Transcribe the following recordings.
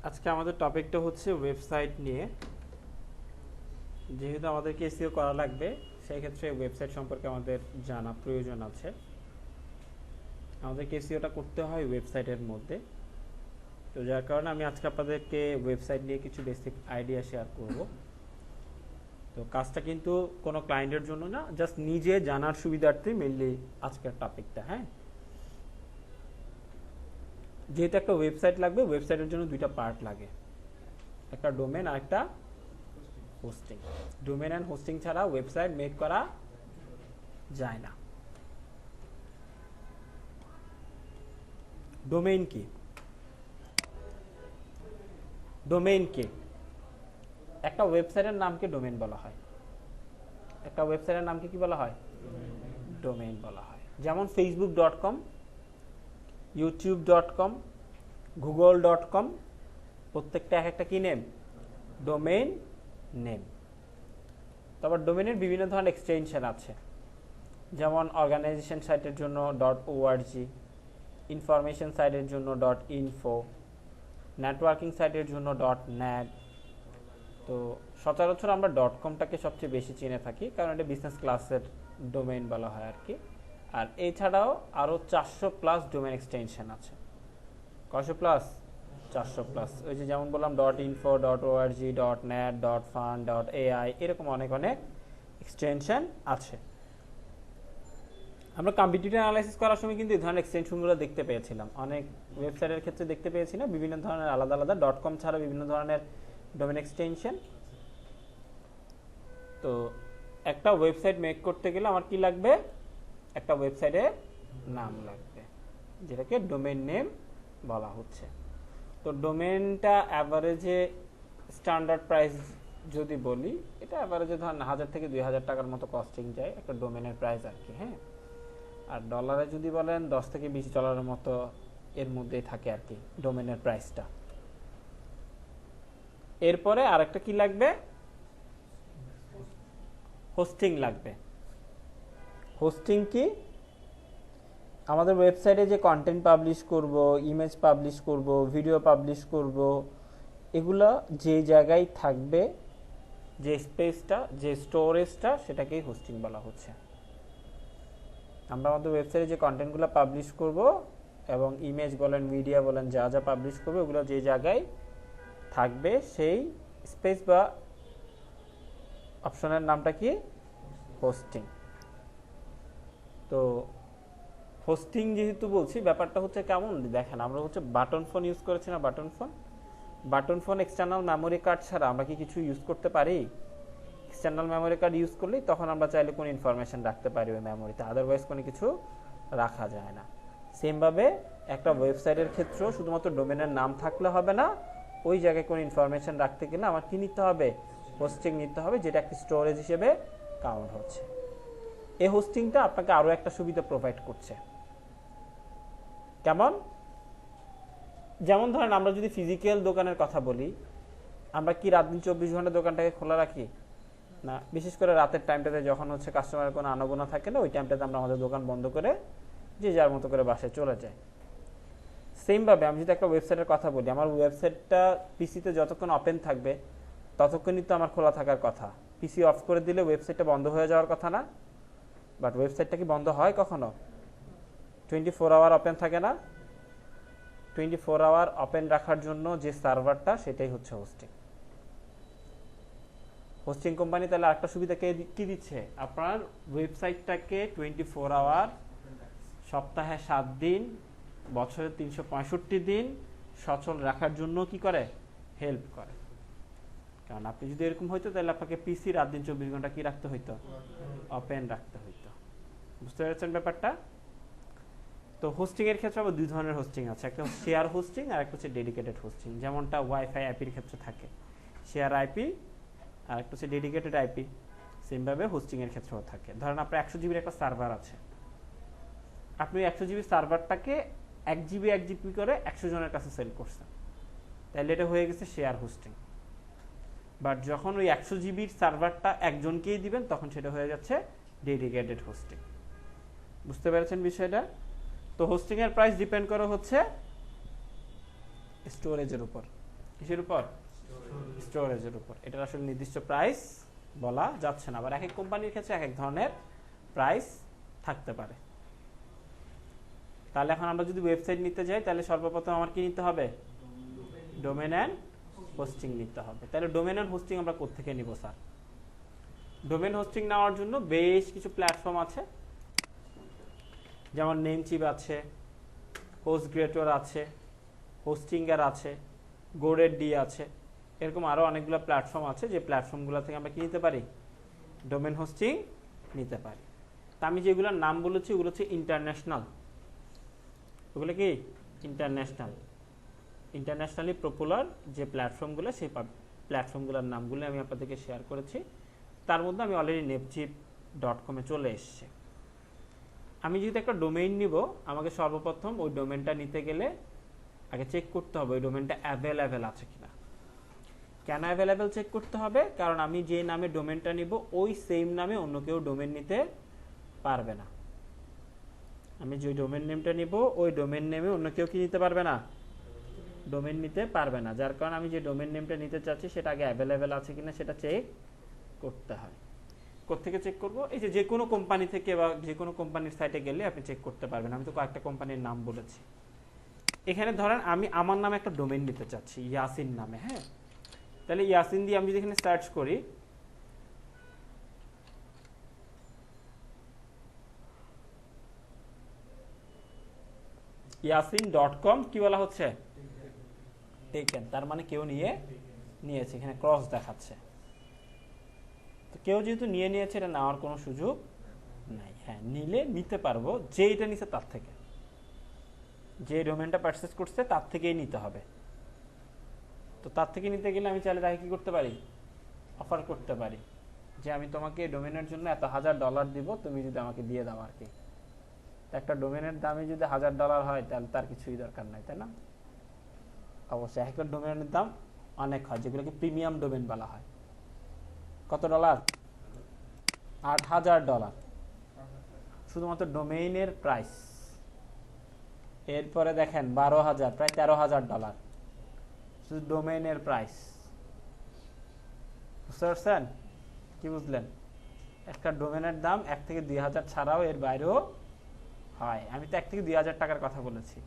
আজকে আমাদের টপিকটা হচ্ছে ওয়েবসাইট নিয়ে। যেহেতু আমাদেরকে এসইও করা লাগবে, সেই ক্ষেত্রে ওয়েবসাইট সম্পর্কে আমাদের জানা প্রয়োজন আছে। আমাদেরকে এসইওটা করতে হয় ওয়েবসাইটের মধ্যে। তো যার কারণে আমি আজকে আপনাদেরকে ওয়েবসাইট নিয়ে কিছু বেসিক আইডিয়া শেয়ার করব। তো কাজটা কিন্তু কোনো ক্লায়েন্টের জন্য না, জাস্ট নিজে জানার সুবিধার্থে মেনলি আজকের টপিকটা। হ্যাঁ, যেহেতু একটা ওয়েবসাইট লাগবে, ওয়েবসাইটের জন্য দুইটা পার্ট লাগে, একটা ডোমেন আর একটা হোস্টিং। ডোমেন অ্যান্ড হোস্টিং ছাড়া ওয়েবসাইট মেক করা যায় না। ডোমেইন কি? ডোমেইন কি? একটা ওয়েবসাইটের নামকে ডোমেইন বলা হয়। একটা ওয়েবসাইটের নামকে কি বলা হয়? ডোমেইন বলা হয়। যেমন facebook.com, youtube.com, google.com, প্রত্যেকটা এক একটা কি নেম? Domain name. তারপর ডোমেইনের বিভিন্ন ধরনের এক্সটেনশন আছে, যেমন অর্গানাইজেশন সাইটের জন্য .org, ইনফরমেশন সাইটের জন্য .info, নেটওয়ার্কিং সাইটের জন্য .net। তো সচরাচর আমরা .comটাকে সবচেয়ে বেশি চিনে থাকি, কারণ এটা বিজনেস ক্লাসের ডোমেইন বলা হয় আর কি। আর এছাড়াও আরও 400+ ডোমেইন এক্সটেনশন আছে। কয়শো প্লাস? 400+। ওই যে যেমন বললাম .info, .org, .net, .fun, .ai, এরকম অনেক অনেক এক্সটেনশন আছে। আমরা কম্পিটিটিভ অ্যানালাইসিস করার সময় কিন্তু এই ধরনের এক্সটেনশনগুলো দেখতে পেয়েছিলাম, অনেক ওয়েবসাইটের ক্ষেত্রে দেখতে পেয়েছি না, বিভিন্ন ধরনের আলাদা আলাদা .com ছাড়া বিভিন্ন ধরনের ডোমেন এক্সটেনশন। তো একটা ওয়েবসাইট মেক করতে গেলে আমার কি লাগবে? একটা ওয়েবসাইটের নাম লাগবে, যেটাকে ডোমেন নেম বলা হচ্ছে। তো ডোমেনটা অ্যাভারেজে স্ট্যান্ডার্ড প্রাইস যদি বলি, এটা অ্যাভারেজে ধরেন 1000 থেকে 2000 টাকার মতো কস্টিং যায় একটা ডোমেনের প্রাইস আর কি। হ্যাঁ, আর ডলারে যদি বলেন $10 থেকে $20 মতো এর মধ্যেই থাকে আর কি ডোমেনের প্রাইসটা। এরপরে আরেকটা কি লাগবে? হোস্টিং লাগবে। হোস্টিং কি? আমাদের ওয়েবসাইটে যে কন্টেন্ট পাবলিশ করব, ইমেজ পাবলিশ করব, ভিডিও পাবলিশ করব, এগুলো যে জায়গায় থাকবে, যে স্পেসটা, যে স্টোরেজটা, সেটাকেই হোস্টিং বলা হচ্ছে। আমরা আমাদের ওয়েবসাইটে যে কন্টেন্টগুলো পাবলিশ করব এবং ইমেজ বলেন, মিডিয়া বলেন, যা যা পাবলিশ করবে, ওগুলো যে জায়গায় থাকবে সেই স্পেস বা অপশনের নামটা কি? হোস্টিং। তো হোস্টিং যেহেতু বলছি, ব্যাপারটা হচ্ছে কেমন দেখেন, আমরা হচ্ছে বাটন ফোন ইউজ করেছি না? Button phone external memory card ছাড়া আমরা কি কিছু ইউজ করতে পারি? এক্সটার্নাল মেমোরি কার্ড ইউজ করলেই তখন আমরা চাইলে কোনো ইনফরমেশন রাখতে পারি ওই মেমোরিতে, আদারওয়াইজ কোনো কিছু রাখা যায় না। সেমভাবে একটা ওয়েবসাইটের ক্ষেত্রেও শুধুমাত্র ডোমেনের নাম থাকলে হবে না, ওই জায়গায় কোনো ইনফরমেশন রাখতে গেলে আমার কি নিতে হবে? হোস্টিং নিতে হবে, যেটা একটা স্টোরেজ হিসেবে কাউন্ট হচ্ছে। এই হোস্টিংটা আপনাকে আরও একটা সুবিধা প্রোভাইড করছে। কেমন? যেমন ধরেন আমরা যদি ফিজিক্যাল দোকানের কথা বলি, আমরা কি রাত দিন 24 ঘন্টা দোকানটাকে খোলা রাখি? না, বিশেষ করে রাতের টাইমটাতে যখন হচ্ছে কাস্টমারের কোনো আনাগোনা থাকে না, ওই টাইমটাতে আমরা আমাদের দোকান বন্ধ করে যে যার মতো করে বাসায় চলে যাই। সেমভাবে আমি যদি একটা ওয়েবসাইটের কথা বলি, আমার ওয়েবসাইটটা পিসিতে যতক্ষণ ওপেন থাকবে ততক্ষণই তো আমার খোলা থাকার কথা। পিসি অফ করে দিলে ওয়েবসাইটটা বন্ধ হয়ে যাওয়ার কথা না? বাট ওয়েবসাইটটা কি বন্ধ হয় কখনো? 24 আওয়ার ওপেন থাকে না? 24 আওয়ার ওপেন রাখার জন্য যে সার্ভারটা, সেটাই হচ্ছে হোস্টিং। হোস্টিং কোম্পানি তাহলে আরেকটা সুবিধা কি দিচ্ছে? আপনার ওয়েবসাইটটাকে 24 আওয়ার, সপ্তাহে 7 দিন, বছরে 365 দিন সচল রাখার জন্য কি করে? হেল্প করে। কারণ আপনি যদি এরকম হইতো, তাহলে আপনাকে পিসি রাত দিন 24 ঘন্টা কি রাখতে হইতো? ওপেন রাখতে হইতো। বুঝতে পেরেছেন ব্যাপারটা? তো হোস্টিং এর ক্ষেত্রে আবার দুই ধরনের হোস্টিং আছে, একটা শেয়ার হোস্টিং আর একটা হচ্ছে ডেডিকেটেড হোস্টিং। যেমনটা ওয়াইফাই আইপির ক্ষেত্রে থাকে শেয়ার আইপি, আর একটা হচ্ছে ডেডিকেটেড আইপি। সেমভাবে হোস্টিং এর ক্ষেত্রেও থাকে। ধরেন আপনার 100 জিবির একটা সার্ভার আছে, আপনি 100 জিবি সার্ভারটাকে 1 জিবি 1 জিবি করে 100 জনের কাছে সেল করছেন, তাহলে এটা হয়ে গেছে শেয়ার হোস্টিং। বাট যখন ওই 100 জিবির সার্ভারটা একজনকেই দিবেন, তখন সেটা হয়ে যাচ্ছে ডেডিকেটেড হোস্টিং। বুঝতে পেরেছেন বিষয়টা? তো হোস্টিং এর প্রাইস ডিপেন্ড করে হচ্ছে স্টোরেজের উপর। কিসের উপর? স্টোরেজের উপর। এটার আসলে নির্দিষ্ট প্রাইস বলা যাচ্ছে না, আবার এক এক কোম্পানির ক্ষেত্রে এক এক ধরনের প্রাইস থাকতে পারে। তাহলে এখন আমরা যদি ওয়েবসাইট নিতে যাই তাহলে সর্বপ্রথম আমার কি নিতে হবে? ডোমেন অ্যান্ড হোস্টিং নিতে হবে। তাহলে ডোমেন অ্যান্ড হোস্টিং আমরা কোত্থেকে নিব স্যার? ডোমেন হোস্টিং নেওয়ার জন্য বেশ কিছু প্ল্যাটফর্ম আছে, যেমন নেমচিপ আছে, হোস্টগ্রেটর আছে, হোস্টিঙ্গার আছে, গোডেডি আছে, এরকম আরও অনেকগুলো প্ল্যাটফর্ম আছে যে প্ল্যাটফর্মগুলো থেকে আমরা কি নিতে পারি? ডোমেন হোস্টিং নিতে পারি। তা আমি যেগুলোর নাম বলেছি ওগুলো হচ্ছে ইন্টারন্যাশনাল। ওগুলো কি ইন্টারন্যাশনালি পপুলার যে প্ল্যাটফর্মগুলো, সেই প্ল্যাটফর্মগুলোর নামগুলো আমি আপনাদেরকে শেয়ার করেছি। তার মধ্যে আমি অলরেডি নেমচিপ.com-এ চলে এসেছি। আমি যেহেতু একটা ডোমেইন নিব, আমাকে সর্বপ্রথম ওই ডোমেনটা নিতে গেলে আগে চেক করতে হবে ওই ডোমেনটা অ্যাভেলেবেল আছে কিনা। কেন অ্যাভেলেবেল চেক করতে হবে? কারণ আমি যে নামে ডোমেনটা নিব ওই সেম নামে অন্য কেউ ডোমেন নিতে পারবে না। আমি যে ডোমেন নেমটা নিব ওই ডোমেন নেমে অন্য কেউ কি নিতে পারবে না? ডোমেন নিতে পারবে না। যার কারণে আমি যে ডোমেন নেমটা নিতে চাচ্ছি সেটা আগে অ্যাভেলেবেল আছে কিনা সেটা চেক করতে হয়। কোত্থেকে চেক করব? এই যে কোনো কোম্পানি থেকে বা যে কোনো কোম্পানির সাইটে গেলে আপনি চেক করতে পারবেন। আমি তো কয়েকটা কোম্পানির নাম বলেছি। এখানে ধরেন আমি আমার নামে একটা ডোমেন নিতে চাচ্ছি, ইয়াসিন নামে। হ্যাঁ, তাহলে ইয়াসিন দিয়ে আমি যদি এখানে সার্চ করি, yasin.com কি বলা হচ্ছে? টেকেন। তার মানে কেউ নিয়েছে, এখানে ক্রস দেখাচ্ছে। তো কেউ যেহেতু নিয়েছে, এটা নেওয়ার কোনো সুযোগ নাই। হ্যাঁ, নিতে পারবো যে এটা নিছে তার থেকে, যে ডোমেনটা পারচেজ করছে তার থেকেই নিতে হবে। তো তার থেকে নিতে গেলে আমি চাইলে তাকে কি করতে পারি? অফার করতে পারি যে আমি তোমাকে ডোমেনের জন্য এত $1000 দিব, তুমি যদি আমাকে দিয়ে দাও আর কি। একটা ডোমেনের দামই যদি $1000 হয় তাহলে তার কিছুই দরকার নাই, তাই না? অবশ্যই একটা ডোমেনের দাম অনেক হয়, যেগুলোকে প্রিমিয়াম ডোমেন বলা হয়। কত ডলার? $8000 শুধুমাত্র ডোমেইনের প্রাইস। এরপরে দেখেন 12,000, প্রায় $13,000 শুধু ডোমেইনের প্রাইস। বুঝতে পারছেন? কি বুঝলেন? একটা ডোমেনের দাম 1 থেকে 2,000 ছাড়াও এর বাইরেও হয়। আমি তো 1 থেকে 2,000 টাকার কথা বলেছি।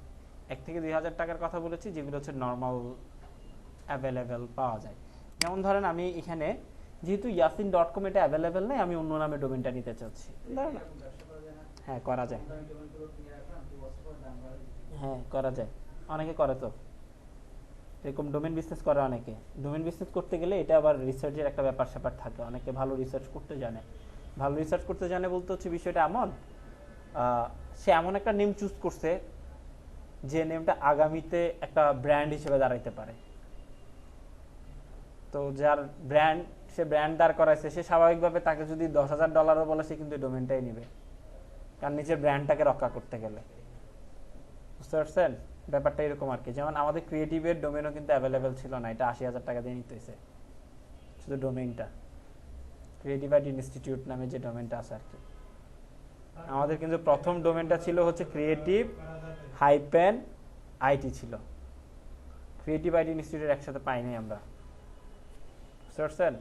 1 থেকে 2,000 টাকার কথা বলেছি যেগুলো হচ্ছে নর্মাল অ্যাভেলেবেল পাওয়া যায়। যেমন ধরেন আমি এখানে যেহেতু yasin.com এটা অ্যাভেলেবেল নেই, আমি অন্য নামে ডোমেনটা নিতে চাচ্ছি। হ্যাঁ, করা যায়। হ্যাঁ, করা যায়, অনেকে করে। তো এরকম ডোমেন বিজনেস করে অনেকে। ডোমেন বিজনেস করতে গেলে এটা আবার রিসার্চের একটা ব্যাপার স্যাপার থাকে। অনেকে ভালো রিসার্চ করতে জানে। ভালো রিসার্চ করতে জানে বলতে হচ্ছে বিষয়টা এমন, সে এমন একটা নেম চুজ করছে যে নেমটা আগামীতে একটা ব্র্যান্ড হিসেবে দাঁড়াইতে পারে। তো যার ব্র্যান্ড, সে ব্র্যান্ড দাঁড় করাইছে, সে স্বাভাবিকভাবে তাকে যদি $10,000 বলে, সে কিন্তু ডোমেনটাই নিবে, কারণ নিজের ব্র্যান্ডটাকে রক্ষা করতে গেলে। বুঝতে পারছেন? ব্যাপারটা এরকম আর কি। যেমন আমাদের ক্রিয়েটিভের ডোমেনও কিন্তু অ্যাভেলেবেল ছিল না, এটা 80,000 টাকা দিয়ে নিতে হয়েছে শুধু ডোমেইনটা। ক্রিয়েটিভ আইটি ইনস্টিটিউট নামে যে ডোমেনটা আছে আর কি। আমাদের কিন্তু প্রথম ডোমেনটা ছিল হচ্ছে creative-it ছিল। ক্রিয়েটিভ আইটি ইনস্টিটিউট একসাথে পাইনি আমরা। বুঝতে পারছেন?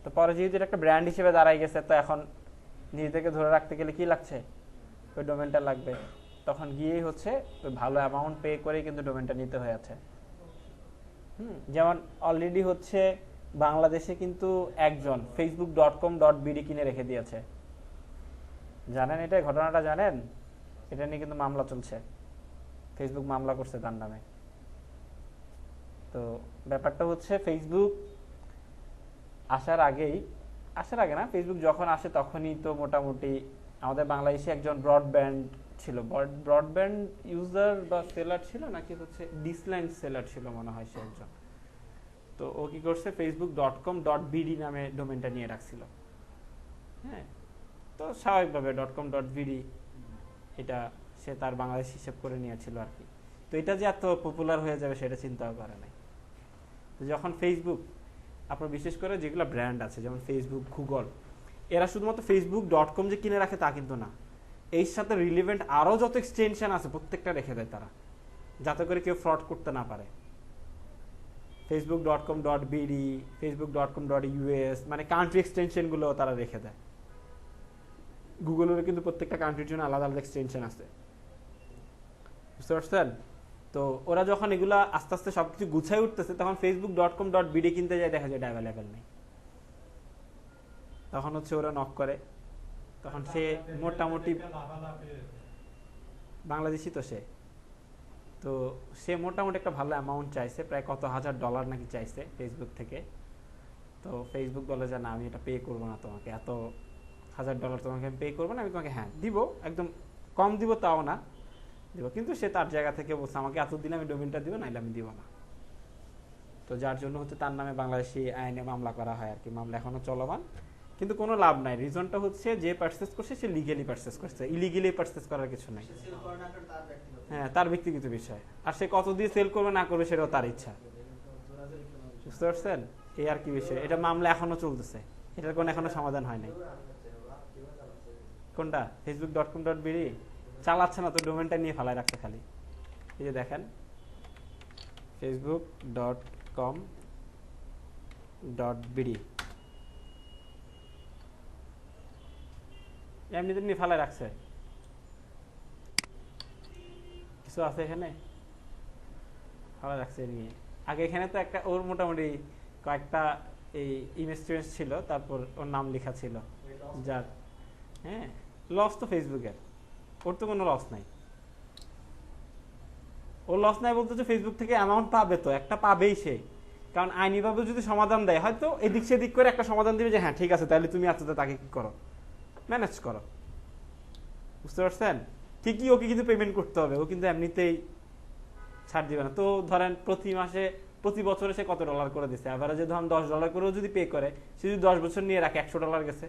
তো পরে যেহেতু একটা ব্র্যান্ড হিসেবে দাঁড়াই গেছে, তো এখন নিজেদেরকে ধরে রাখতে গেলে কি লাগছে? ওই ডোমেনটা লাগবে। তখন গিয়েই হচ্ছে ওই ভালো অ্যামাউন্ট পে করে কিন্তু ডোমেনটা নিতে হয়েছে। যেমন অলরেডি হচ্ছে বাংলাদেশে কিন্তু একজন facebook.com.bd কিনে রেখে দিয়েছে। জানেন এটা? ঘটনাটা জানেন? এটা নিয়ে কিন্তু মামলা চলছে, ফেসবুক মামলা করছে তার নামে। তো ব্যাপারটা হচ্ছে ফেসবুক আসার আগে না, ফেসবুক যখন আসে তখনই তো মোটামুটি আমাদের বাংলাদেশে একজন ব্রডব্যান্ড ছিল, ব্রডব্যান্ড ইউজার বা সেলার ছিল, নাকি হচ্ছে ডিসলাইন সেলার ছিল মনে হয় সে একজন। তো ও কি করছে, facebook.com.bd নামে ডোমেনটা নিয়ে রাখছিল। হ্যাঁ, তো স্বাভাবিকভাবে .com.bd এটা সে তার বাংলাদেশ হিসেব করে নিয়েছিল আর কি। তো এটা যে এত পপুলার হয়ে যাবে সেটা চিন্তাও করে নাই। তো যখন ফেসবুক, আপনার বিশেষ করে যেগুলো ব্র্যান্ড আছে যেমন ফেসবুক, গুগল, এরা শুধুমাত্র facebook.com যে কিনে রাখে তা কিন্তু না, এর সাথে রিলেভেন্ট আরও যত এক্সটেনশন আছে প্রত্যেকটা রেখে দেয় তারা, যাতে করে কেউ ফ্রড করতে না পারে। facebook.com.bd, facebook.com.us, মানে কান্ট্রি এক্সটেনশনগুলো তারা রেখে দেয়। গুগলেরও কিন্তু প্রত্যেকটা কান্ট্রির জন্য আলাদা আলাদা এক্সটেনশন আছে, বুঝতে পারছেন? তো ওরা যখন এগুলা আস্তে আস্তে সবকিছু গুছাই উঠতেছে, তখন facebook.com.bd কিনতে যায়, দেখা যায় এটা অ্যাভেলেবেল নেই। তখন হচ্ছে ওরা নক করে, তখন সে মোটামুটি বাংলাদেশি, তো সে মোটামুটি একটা ভালো অ্যামাউন্ট চাইছে, প্রায় কত $1000 নাকি চাইছে ফেসবুক থেকে। তো ফেসবুক বলে যে না, আমি এটা পে করবো না তোমাকে, এত $1000 তোমাকে আমি পে করবো না, আমি তোমাকে হ্যাঁ দিব, একদম কম দিব তাও না, দিব। কিন্তু সে তার জায়গা থেকে বলছে আমাকে এত দিলে আমি ডোমেনটা দিব, নাইলে আমি দিব না। তো যার জন্য হচ্ছে তার নামে বাংলাদেশি আইনে মামলা করা হয় আর কি, মামলা এখনো চলমান, কিন্তু কোনো লাভ নাই। রিজনটা হচ্ছে যে পারচেজ করছে সে লিগ্যালি পারচেজ করছে, ইলিগ্যালি পারচেজ করার কিছু নাই। হ্যাঁ, তার ব্যক্তিগত বিষয়, আর সে কত দিয়ে সেল করবে না করবে সেটাও তার ইচ্ছা, বুঝতে পারছেন? এই আর কি বিষয়। এটা মামলা এখনো চলতেছে, এটার কোনো এখনো সমাধান হয় নাই। কোনটা? facebook.com.bd চালাচ্ছে না তো, ডোমেনটা নিয়ে ফেলায় রাখছে খালি। এই যে দেখেন facebook.com.bd, এমনিতে নিয়ে ফেলায় রাখছে। কিছু আছে এখানে ফেলায় রাখছে নিয়ে। আগে এখানে তো একটা ওর মোটামুটি কয়েকটা এই ইমেজ ছিল, তারপর ওর নাম লেখা ছিল যার। হ্যাঁ, লস তো ফেসবুকের, ওর তো কোনো লস নাই। ওর লস নাই বলতে যে ফেসবুক থেকে অ্যামাউন্ট পাবে, তো একটা পাবেই সে, কারণ আইনিভাবে যদি সমাধান দেয়, হয়তো এদিক সেদিক করে একটা সমাধান দিবে যে হ্যাঁ ঠিক আছে, তাহলে তুমি আচ্ছা তাকে কি করো, ম্যানেজ করো, বুঝতে পারছেন? ঠিকই ওকে কিন্তু পেমেন্ট করতে হবে, ও কিন্তু এমনিতেই ছাড় দিবে না। তো ধরেন প্রতি বছরে সে কত ডলার করে দিচ্ছে, অ্যাভারেজে ধরেন $10 করেও যদি পে করে, সে যদি 10 বছর নিয়ে রাখে $100 গেছে,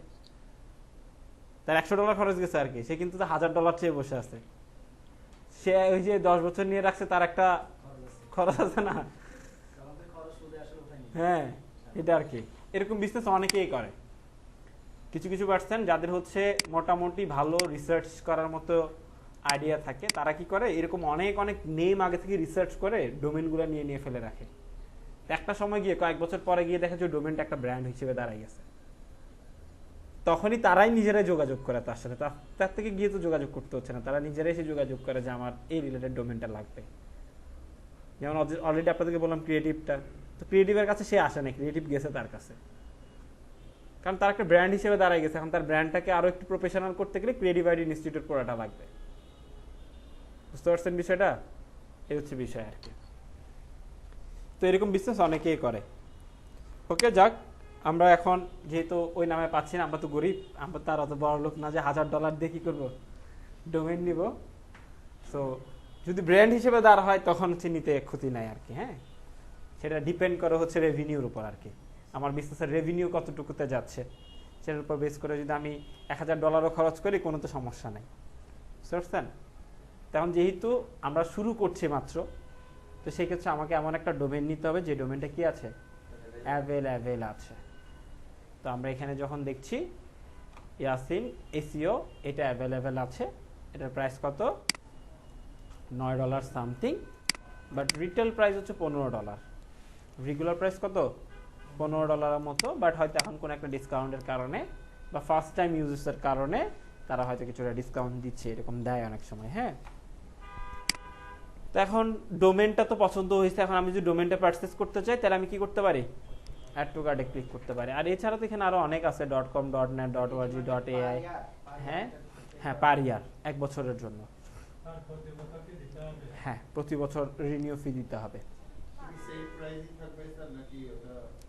তার $100 খরচ গেছে আর কি। সে কিন্তু $1000 চেয়ে বসে আছে, সে ওই যে 10 বছর নিয়ে রাখছে, তার একটা খরচ আছে না? হ্যাঁ, এটা আর কি। এরকম বিজনেস অনেকেই করে, কিছু কিছু পার্সেন্ট যাদের হচ্ছে মোটামুটি ভালো রিসার্চ করার মতো আইডিয়া থাকে, তারা কি করে এরকম অনেক অনেক নেম আগে থেকে রিসার্চ করে ডোমেনগুলো নিয়ে ফেলে রাখে। একটা সময় গিয়ে কয়েক বছর পরে গিয়ে দেখা যায় ডোমেনটা একটা ব্র্যান্ড হিসেবে দাঁড়াই গেছে, তখনই তারাই নিজেরাই যোগাযোগ করে তার সাথে, তার থেকে গিয়ে তো যোগাযোগ করতে হচ্ছে না, তারা নিজেরাই এসে যোগাযোগ করে যে আমার এই রিলেটেড ডোমেনটা লাগবে। যেমন অলরেডি আপনাদেরকে বললাম ক্রিয়েটিভটা, তো ক্রিয়েটিভের কাছে সে আসে না, ক্রিয়েটিভ গেছে তার কাছে, কারণ তার একটা ব্র্যান্ড হিসেবে দাঁড়ায় গেছে। এখন তার ব্র্যান্ডটাকে আরো একটু প্রফেশনাল করতে গেলে ক্রিয়েটিভ আইডি ইনস্টিটিউট পড়াটা লাগবে, বুঝতে পারছেন বিষয়টা? এই হচ্ছে বিষয় আর কি। তো এরকম বিজনেস অনেকেই করে। ওকে, যাক, আমরা এখন যেহেতু ওই নামে পাচ্ছি না, আমরা তো গরিব, আমরা তার অত বড় লোক না যে $1000 দিয়ে কি করবো, ডোমেন নিব। তো যদি ব্র্যান্ড হিসেবে দাঁড় হয় তখন হচ্ছে নিতে ক্ষতি নাই আর কি। হ্যাঁ, সেটা ডিপেন্ড করে হচ্ছে রেভিনিউর উপর আর কি, আমার বিজনেসের রেভিনিউ কতটুকুতে যাচ্ছে সেটার উপর বেস করে যদি আমি $1000 খরচ করি, কোনো তো সমস্যা নাই, বুঝতে পারছেন? তখন যেহেতু আমরা শুরু করছি মাত্র, তো সেই ক্ষেত্রে আমাকে এমন একটা ডোমেন নিতে হবে যে ডোমেনটা কি আছে, অ্যাভেলেবেল আছে। তো আমরা এখানে যখন দেখছি ইয়াসিন এসইও, এটা অ্যাভেলেবেল আছে, এটার প্রাইস কত, $9 সামথিং, বাট রিটেল প্রাইস হচ্ছে $15, রেগুলার প্রাইস কত, $15 মতো, বাট হয়তো এখন কোনো একটা ডিসকাউন্টের কারণে বা ফার্স্ট টাইম ইউজার্সের কারণে তারা হয়তো কিছুটা ডিসকাউন্ট দিচ্ছে, এরকম দেয় অনেক সময়। হ্যাঁ, তো এখন ডোমেনটা তো পছন্দ হয়েছে, এখন আমি যদি ডোমেনটা পারচেজ করতে চাই, তাহলে আমি কি করতে পারি, অ্যাড টু কার্টে ক্লিক করতে পারি। আর এছাড়া তো এখানে আরো অনেক আছে, .com, .net, .org, .ai। হ্যাঁ হ্যাঁ, পার ইয়ার, 1 বছরের জন্য। হ্যাঁ, প্রতি বছর রিনিউ ফি দিতে হবে।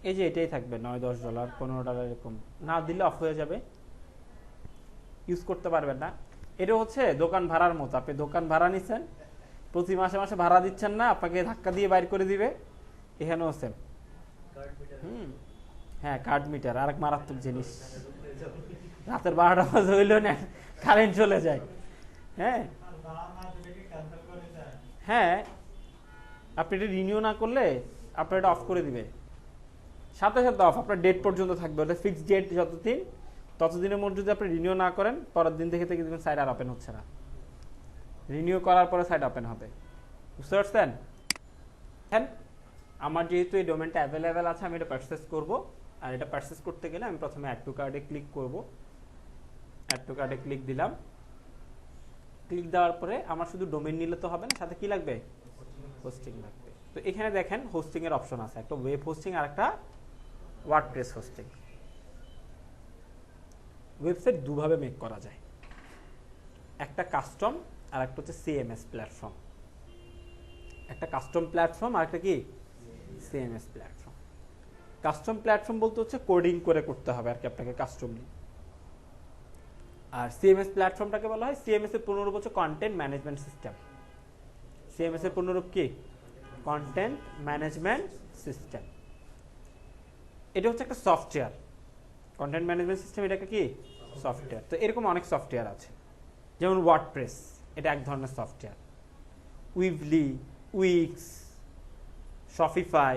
এই যে এটাই থাকবে, $9-10, $15 এরকম, না দিলে অফ হয়ে যাবে, ইউজ করতে পারবেন না। এটা হচ্ছে দোকান ভাড়ার মতো, আপনি দোকান ভাড়া নিচ্ছেন, প্রতি মাসে মাসে ভাড়া দিচ্ছেন না, আপনাকে ধাক্কা দিয়ে বাইর করে দিবে, এখানেও সেম। হ্যাঁ, কার্ড মিটার আরেক মারাত্মক জিনিস, রাতের 12টা বাজে হইলেও না কারেন্ট চলে যায়। হ্যাঁ হ্যাঁ, আপনি এটা রিনিউ না করলে আপনার এটা অফ করে দিবে, সাথে সাথে অফ, আপনার ডেট পর্যন্ত থাকবে, ওটা ফিক্সড ডেট, যতদিন ততদিনের মধ্যে যদি আপনি রিনিউ না করেন, পরের দিন থেকে দেখবেন সাইট আর ওপেন হচ্ছে না, রিনিউ করার পরে সাইট ওপেন হবে, বুঝতে পারছেন? আমার যেহেতু এই ডোমেনটা অ্যাভেলেবেল আছে আমি এটা পারচেস করব, আর এটা পারচেস করতে গেলে আমি প্রথমে অ্যাড টু কার্ডে ক্লিক করব। অ্যাড টু কার্ডে ক্লিক দিলাম। ক্লিক দেওয়ার পরে আমার শুধু ডোমেন নিলে তো হবে না, সাথে কি লাগবে? হোস্টিং লাগবে। তো এখানে দেখেন হোস্টিং এর অপশন আছে, একটা ওয়েব হোস্টিং আর একটা ওয়ার্ডপ্রেস হোস্টিং। ওয়েবসাইট দুভাবে মেক করা যায়, একটা কাস্টম আর একটা হচ্ছে সিএমএস প্ল্যাটফর্ম। একটা কাস্টম প্ল্যাটফর্ম আর একটা কি সিএমএস প্ল্যাটফর্ম। কাস্টম প্ল্যাটফর্ম বলতে হচ্ছে কোডিং করে করতে হবে আর কি আপনাকে কাস্টমলি। আর সিএমএস প্ল্যাটফর্মটাকে বলা হয়, সিএমএস এর পুনরূপ হচ্ছে কন্টেন্ট ম্যানেজমেন্ট সিস্টেম। সিএমএস এর পুনরূপ কি? Content management system. এটা হচ্ছে একটা সফটওয়্যার। কন্টেন্ট ম্যানেজমেন্ট সিস্টেম এটা একটা কি সফটওয়্যার। তো এরকম অনেক সফটওয়্যার আছে, যেমন ওয়ার্ডপ্রেস, এটা এক ধরনের সফটওয়্যার। উইভলি, উইক্স, শপিফাই,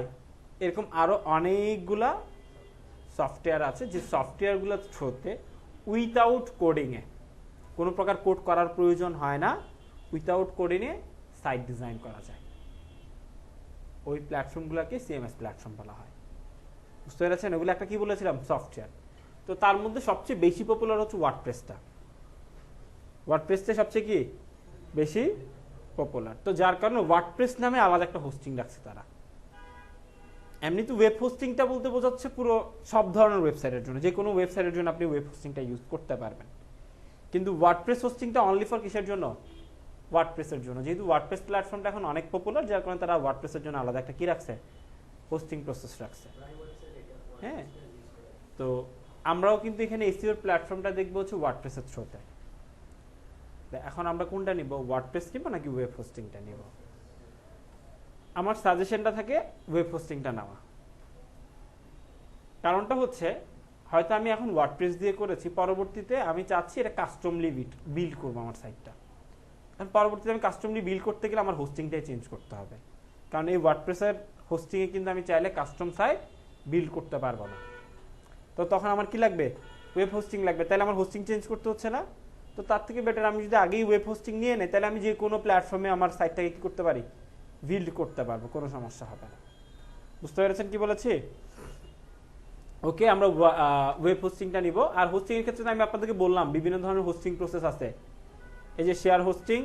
এরকম আরো অনেকগুলা সফটওয়্যার আছে, যে সফটওয়্যারগুলোর থ্রুতে উইথাউট কোডিংয়ে, কোনো প্রকার কোড করার প্রয়োজন হয় না, উইথাউট কোডিংয়ে সাইট ডিজাইন করা যায়। ওই প্ল্যাটফর্মগুলোকে সিএমএস প্ল্যাটফর্ম বলা হয়। বুঝতে পেরেছেন? ওগুলো একটা কি বলেছিলাম? সফটওয়্যার। তো তার মধ্যে সবচেয়ে বেশি পপুলার হচ্ছে ওয়ার্ডপ্রেসটা। ওয়ার্ডপ্রেসটা সবচেয়ে কি বেশি পপুলার। তো যার কারণে ওয়ার্ডপ্রেস নামে আলাদা একটা হোস্টিং রাখছে তারা। এমনি তো ওয়েব হোস্টিংটা বলতে বোঝাচ্ছে পুরো সব ধরনের ওয়েবসাইটের জন্য, যে কোনো ওয়েবসাইটের জন্য আপনি ওয়েব হোস্টিংটা ইউজ করতে পারবেন। কিন্তু ওয়ার্ডপ্রেস হোস্টিংটা অনলি ফর কিসের জন্য? ওয়ার্ডপ্রেসের জন্য। যেহেতু ওয়ার্ডপ্রেস প্ল্যাটফর্মটা এখন অনেক পপুলার, যার কারণে তারা ওয়ার্ডপ্রেসের জন্য আলাদা একটা কি রাখছে? হোস্টিং প্রসেস রাখছে। হ্যাঁ, তো আমরাও কিন্তু এখানে এসইও প্ল্যাটফর্মটা দেখবো হচ্ছে ওয়ার্ডপ্রেসের থ্রুতে। এখন আমরা কোনটা নিব? ওয়ার্ডপ্রেস নিব নাকি ওয়েব হোস্টিংটা নিব? আমার সাজেশনটা থাকে ওয়েব হোস্টিংটা নেওয়া। কারণটা হচ্ছে, হয়তো আমি এখন ওয়ার্ডপ্রেস দিয়ে করেছি, পরবর্তীতে আমি চাচ্ছি এটা কাস্টমলি বিল্ড করবো আমার সাইটটা। কারণ পরবর্তীতে আমি কাস্টমলি বিল্ড করতে গেলে আমার হোস্টিংটাই চেঞ্জ করতে হবে। কারণ এই ওয়ার্ডপ্রেসের হোস্টিংয়ে কিন্তু আমি চাইলে কাস্টম সাইট বিল্ড করতে পারবো না। তো তখন আমার কি লাগবে? ওয়েব হোস্টিং লাগবে। তাহলে আমার হোস্টিং চেঞ্জ করতে হচ্ছে না। তো তার থেকে বেটার আমি যদি আগেই ওয়েব হোস্টিং নিয়ে নেই, তাহলে আমি যে কোনো প্ল্যাটফর্মে আমার সাইটটাকে কি করতে পারি? বিল্ড করতে পারবো, কোনো সমস্যা হবে না। বুঝতে পেরেছেন কি বলেছি? ওকে, আমরা ওয়েব হোস্টিংটা নিব। আর হোস্টিং এর ক্ষেত্রে আমি আপনাদেরকে বললাম বিভিন্ন ধরনের হোস্টিং প্রসেস আছে। এই যে শেয়ার হোস্টিং,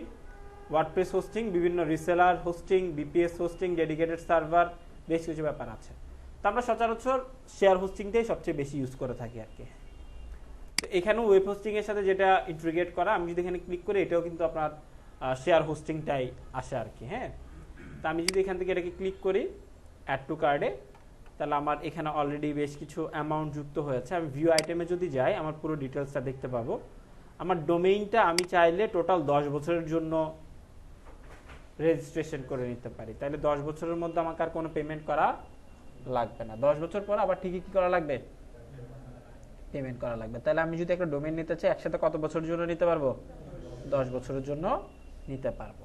ওয়ার্ডপ্রেস হোস্টিং, বিভিন্ন reseller hosting, BPS hosting, dedicated server, বেশ কিছু ব্যাপার আছে। তো আমরা সচরাচর শেয়ার হোস্টিংটাই সবচেয়ে বেশি ইউজ করে থাকি আর কি। তো এখানেও ওয়েব হোস্টিং এর সাথে যেটা ইন্টিগ্রেট করা, আমি যদি এখানে ক্লিক করি, এটাও কিন্তু আপনার শেয়ার হোস্টিংটাই আসে আর কি। হ্যাঁ, তো আমি যদি এখান থেকে এটাকে ক্লিক করি অ্যাড টু কার্ডে, তাহলে আমার এখানে অলরেডি বেশ কিছু অ্যামাউন্ট যুক্ত হয়েছে। আমি ভিউ আইটেমে যদি যাই, আমার পুরো ডিটেলসটা দেখতে পাবো। আমার ডোমেইনটা আমি চাইলে টোটাল 10 বছরের জন্য রেজিস্ট্রেশন করে নিতে পারি। তাহলে 10 বছরের মধ্যে আমাকে আর কোনো পেমেন্ট করা লাগবে না। 10 বছর পর আবার ঠিকই কি করা লাগবে? পেমেন্ট করা লাগবে। তাহলে আমি যদি একটা ডোমেইন নিতে চাই, একসাথে কত বছরের জন্য নিতে পারবো? 10 বছরের জন্য নিতে পারবো।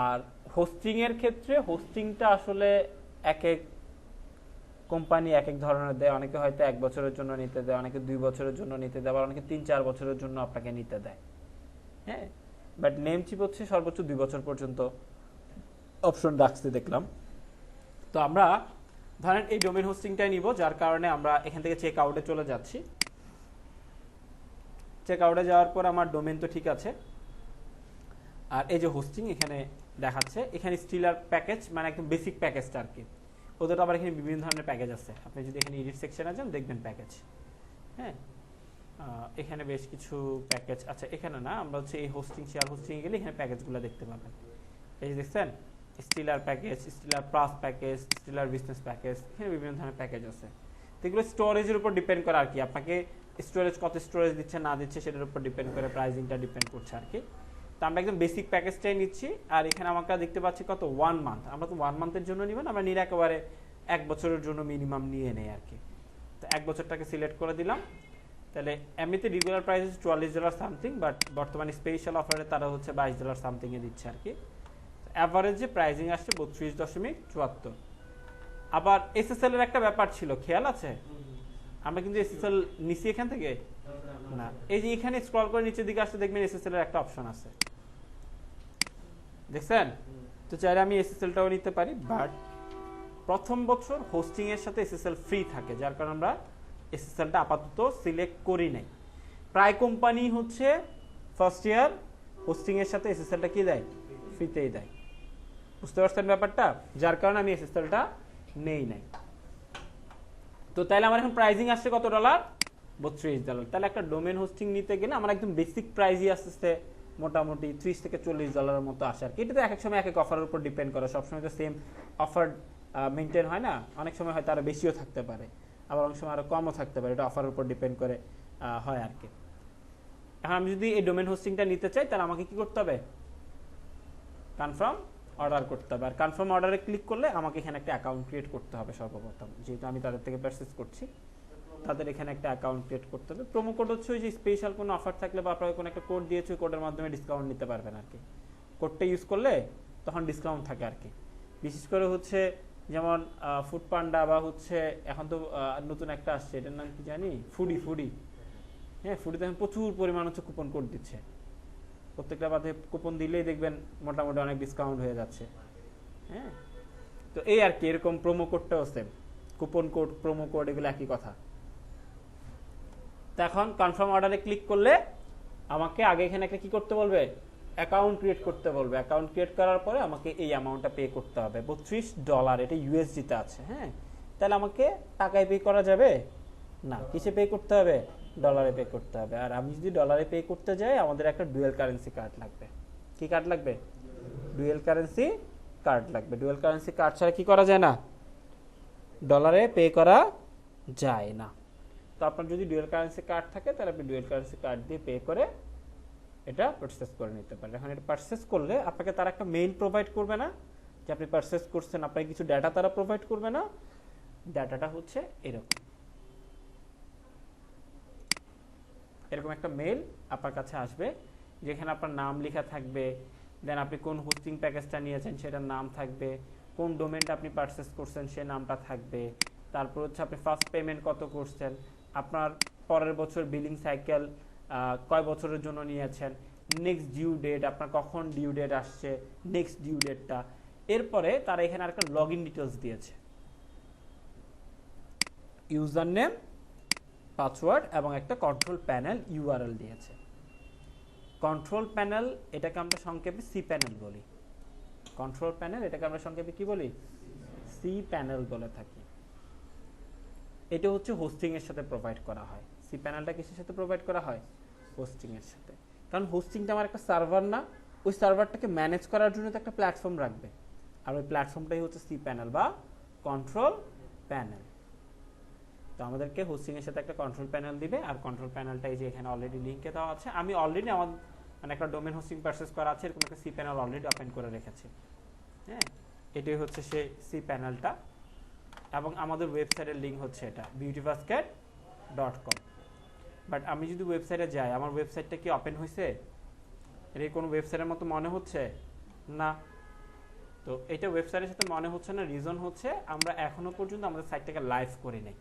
আর হোস্টিং এর ক্ষেত্রে হোস্টিংটা আসলে এক এক কোম্পানি এক এক ধরনের দেয়। অনেকে হয়তো 1 বছরের জন্য নিতে দেয়, অনেকে 2 বছরের জন্য নিতে দেয়, আবার অনেকে 3-4 বছরের জন্য আপনাকে নিতে দেয়। হ্যাঁ, বাট নেমচিপ হচ্ছে সর্বোচ্চ 2 বছর পর্যন্ত অপশন রাখতে দেখলাম। তো আমরা ধরেন এই ডোমেইন হোস্টিংটাই নিব, যার কারণে আমরা এখান থেকে চেক আউটে চলে যাচ্ছি। চেক আউটে যাওয়ার পর আমার ডোমেইন তো ঠিক আছে, আর এই যে হোস্টিং এখানে দেখাচ্ছে, এখানে স্টিলার প্যাকেজ মানে একদম বেসিক প্যাকেজটা আর কি। ওদের আবার এখানে বিভিন্ন ধরনের প্যাকেজ আছে। আপনি যদি এখানে এডিট সেকশনে যান, দেখবেন প্যাকেজ। হ্যাঁ, এখানে বেশ কিছু প্যাকেজ আছে। এখানে না, আমরা হচ্ছে এই হোস্টিং শেয়ার হোস্টিং গেলে এখানে প্যাকেজগুলো দেখতে পাবেন। এই যে দেখছেন, Stiller package, Stiller plus package, Stiller business package, এখানে বিভিন্ন ধরনের প্যাকেজ আছে। তো এগুলো স্টোরেজের উপর ডিপেন্ড করে আর কি। আপনাকে স্টোরেজ কত স্টোরেজ দিচ্ছে না দিচ্ছে সেটার উপর ডিপেন্ড করে প্রাইসিংটা ডিপেন্ড করছে আর কি। তো আমরা একদম বেসিক প্যাকেজটাই নিচ্ছি। আর এখানে আমাকে দেখতে পাচ্ছি কত 1 মান্থ। আমরা তো 1 মান্থের জন্য নিব না, আমরা নিলে একেবারে 1 বছরের জন্য মিনিমাম নিয়ে নেই আর কি। তো 1 বছরটাকে সিলেক্ট করে দিলাম। তাহলে এমনিতে রেগুলার প্রাইস হচ্ছে $44 সামথিং, বাট বর্তমানে স্পেশাল অফারে তারা হচ্ছে $22 সামথিং এ দিচ্ছে আর কি। অ্যাভারেজে প্রাইসিং আসছে 32.74। আবার এসএসএল এর একটা ব্যাপার ছিল, খেয়াল আছে? আমরা কিন্তু এসএসএল নিচে এখান থেকে না, এই যে এখানে স্ক্রল করে নিচের দিকে আসলে দেখবেন এসএসএল এর একটা অপশন আছে, দেখছেন? তো চাইলে আমি এসএসএলটাও নিতে পারি, বাট প্রথম বছর হোস্টিং এর সাথে এসএসএল ফ্রি থাকে, যার কারণে আমরা এসএসএলটা আপাতত সিলেক্ট করি নাই। প্রায় কোম্পানি হচ্ছে ফার্স্ট ইয়ার হোস্টিং এর সাথে এসএসএলটা কি দেয়, ফ্রিতেই দেয়। বুঝতে পারছেন ব্যাপারটা? যার কারণে আমি এসএসএলটা নেই নাই। তো তাহলে আমার এখন প্রাইজিং আসছে কত ডলার, $32। তাহলে একটা ডোমেন হোস্টিং নিতে গেলে আমার একদম বেসিক প্রাইসই আসছে মোটামুটি $30 থেকে $40 মতো আসে আর কি। এটা তো এক এক সময় এক এক অফারের উপর ডিপেন্ড করে, সবসময় তো সেম অফার মেনটেন হয় না, অনেক সময় হয়তো আরো বেশিও থাকতে পারে, আবার অনেক সময় আরো কমও থাকতে পারে, এটা অফারের উপর ডিপেন্ড করে হয় আর কি। এখন আমি যদি এই ডোমেন হোস্টিংটা নিতে চাই তাহলে আমাকে কি করতে হবে, কনফার্ম অর্ডার করতে হবে। আর কনফার্ম অর্ডারে ক্লিক করলে আমাকে এখানে একটা অ্যাকাউন্ট ক্রিয়েট করতে হবে সর্বপ্রথম, যেহেতু আমি তাদের থেকে পারচেজ করছি, তাদের এখানে একটা অ্যাকাউন্ট ক্রিয়েট করতে হবে। প্রোমো কোড হচ্ছে ওই যে স্পেশাল কোনো অফার থাকলে বা আপনারা কোনো একটা কোড দিয়েছে, ওই কোডের মাধ্যমে ডিসকাউন্ট নিতে পারবেন আর কি। কোডটা ইউজ করলে তখন ডিসকাউন্ট থাকে আর কি। বিশেষ করে হচ্ছে যেমন ফুড পান্ডা বা হচ্ছে এখন তো নতুন একটা আসছে, এটার নাম কি জানি, ফুডি। হ্যাঁ, ফুডিতে এখন প্রচুর পরিমাণ হচ্ছে কুপন কোড দিচ্ছে, প্রত্যেকটা বাদে কুপন দিলেই দেখবেন মোটামুটি অনেক ডিসকাউন্ট হয়ে যাচ্ছে। হ্যাঁ, তো এই আর কি, এরকম প্রোমো কোডটাও same, coupon code promo code এগুলো একই কথা। তো এখন কনফার্ম অর্ডারে ক্লিক করলে আমাকে আগে এখানে একটা কি করতে বলবে, অ্যাকাউন্ট ক্রিয়েট করতে বলবে। অ্যাকাউন্ট ক্রিয়েট করার পরে আমাকে এই অ্যামাউন্টটা পে করতে হবে, $32, এটা ইউএসডিতে আছে। হ্যাঁ, তাহলে আমাকে টাকায় পে করা যাবে না, কিসে পে করতে হবে, ডলারে পে করতে হবে। আর আমি যদি ডলারে পে করতে যাই আমাদের একটা ডুয়েল কারেন্সি কার্ড লাগবে। কি কার্ড লাগবে, ডুয়েল কারেন্সি কার্ড লাগবে। ডুয়েল কারেন্সি কার্ড ছাড়া কি করা যায় না, ডলারে পে করা যায় না। তো আপনার যদি ডুয়েল কারেন্সি কার্ড থাকে তাহলে আপনি ডুয়েল কারেন্সি কার্ড দিয়ে পে করে এটা পারচেস করে নিতে পারেন। এখন এটা পারচেস করলে আপনাকে তারা একটা মেইল প্রোভাইড করবে না যে আপনি পারচেস করছেন, আপনাকে কিছু ডাটা তারা প্রোভাইড করবে না। ডাটাটা হচ্ছে এরকম একটা মেইল আপনার কাছে আসবে, যেখানে আপনার নাম লেখা থাকবে, দেন আপনি কোন হোস্টিং প্যাকেজটা নিয়েছেন সেটার নাম থাকবে, কোন ডোমেনটা আপনি পারচেস করছেন সে নামটা থাকবে, তারপর হচ্ছে আপনি ফার্স্ট পেমেন্ট কত করছেন, আপনার পরের বছর বিলিং সাইকেল কয় বছরের জন্য নিয়েছেন, নেক্সট ডিউ ডেট, আপনার কখন ডিউ ডেট আসছে, নেক্সট ডিউ ডেটটা। এরপরে তারা এখানে আরেকটা লগ ইন ডিটেলস দিয়েছে, ইউজার নেম, পাসওয়ার্ড এবং একটা কন্ট্রোল প্যানেল ইউআরএল দিয়েছে। কন্ট্রোল প্যানেল এটাকে আমরা সংক্ষেপে সি প্যানেল বলি। কন্ট্রোল প্যানেল এটাকে আমরা সংক্ষেপে কি বলি, সি প্যানেল বলে থাকি। এটা হচ্ছে হোস্টিং এর সাথে প্রোভাইড করা হয়। সি প্যানেলটা কিসের সাথে প্রোভাইড করা হয়, হোস্টিং এর সাথে। কারণ হোস্টিংটা আমার একটা সার্ভার না, ওই সার্ভারটাকে ম্যানেজ করার জন্য তো একটা প্ল্যাটফর্ম রাখবে, আর ওই প্ল্যাটফর্মটাই হচ্ছে সি প্যানেল বা কন্ট্রোল প্যানেল। তো আমাদেরকে হোস্টিং এর সাথে একটা কন্ট্রোল প্যানেল দিবে, আর কন্ট্রোল প্যানেলটা এই যে এখানে অলরেডি লিংকে দেওয়া আছে। আমি অলরেডি আমার মানে একটা ডোমেন হোস্টিং পারচেজ করা আছে, এরকম একটা সি প্যানেল অলরেডি ওপেন করে রেখেছি। হ্যাঁ, এটাই হচ্ছে সেই সি প্যানেলটা, এবং আমাদের ওয়েবসাইটের লিঙ্ক হচ্ছে এটা beautybasket.com। বাট আমি যদি ওয়েবসাইটে যাই, আমার ওয়েবসাইটটা কি ওপেন হয়েছে, এটা কোনো ওয়েবসাইটের মতো মনে হচ্ছে না। তো এটা ওয়েবসাইটের সাথে মনে হচ্ছে না, রিজন হচ্ছে আমরা এখনো পর্যন্ত আমাদের সাইটটাকে লাইভ করি নাই।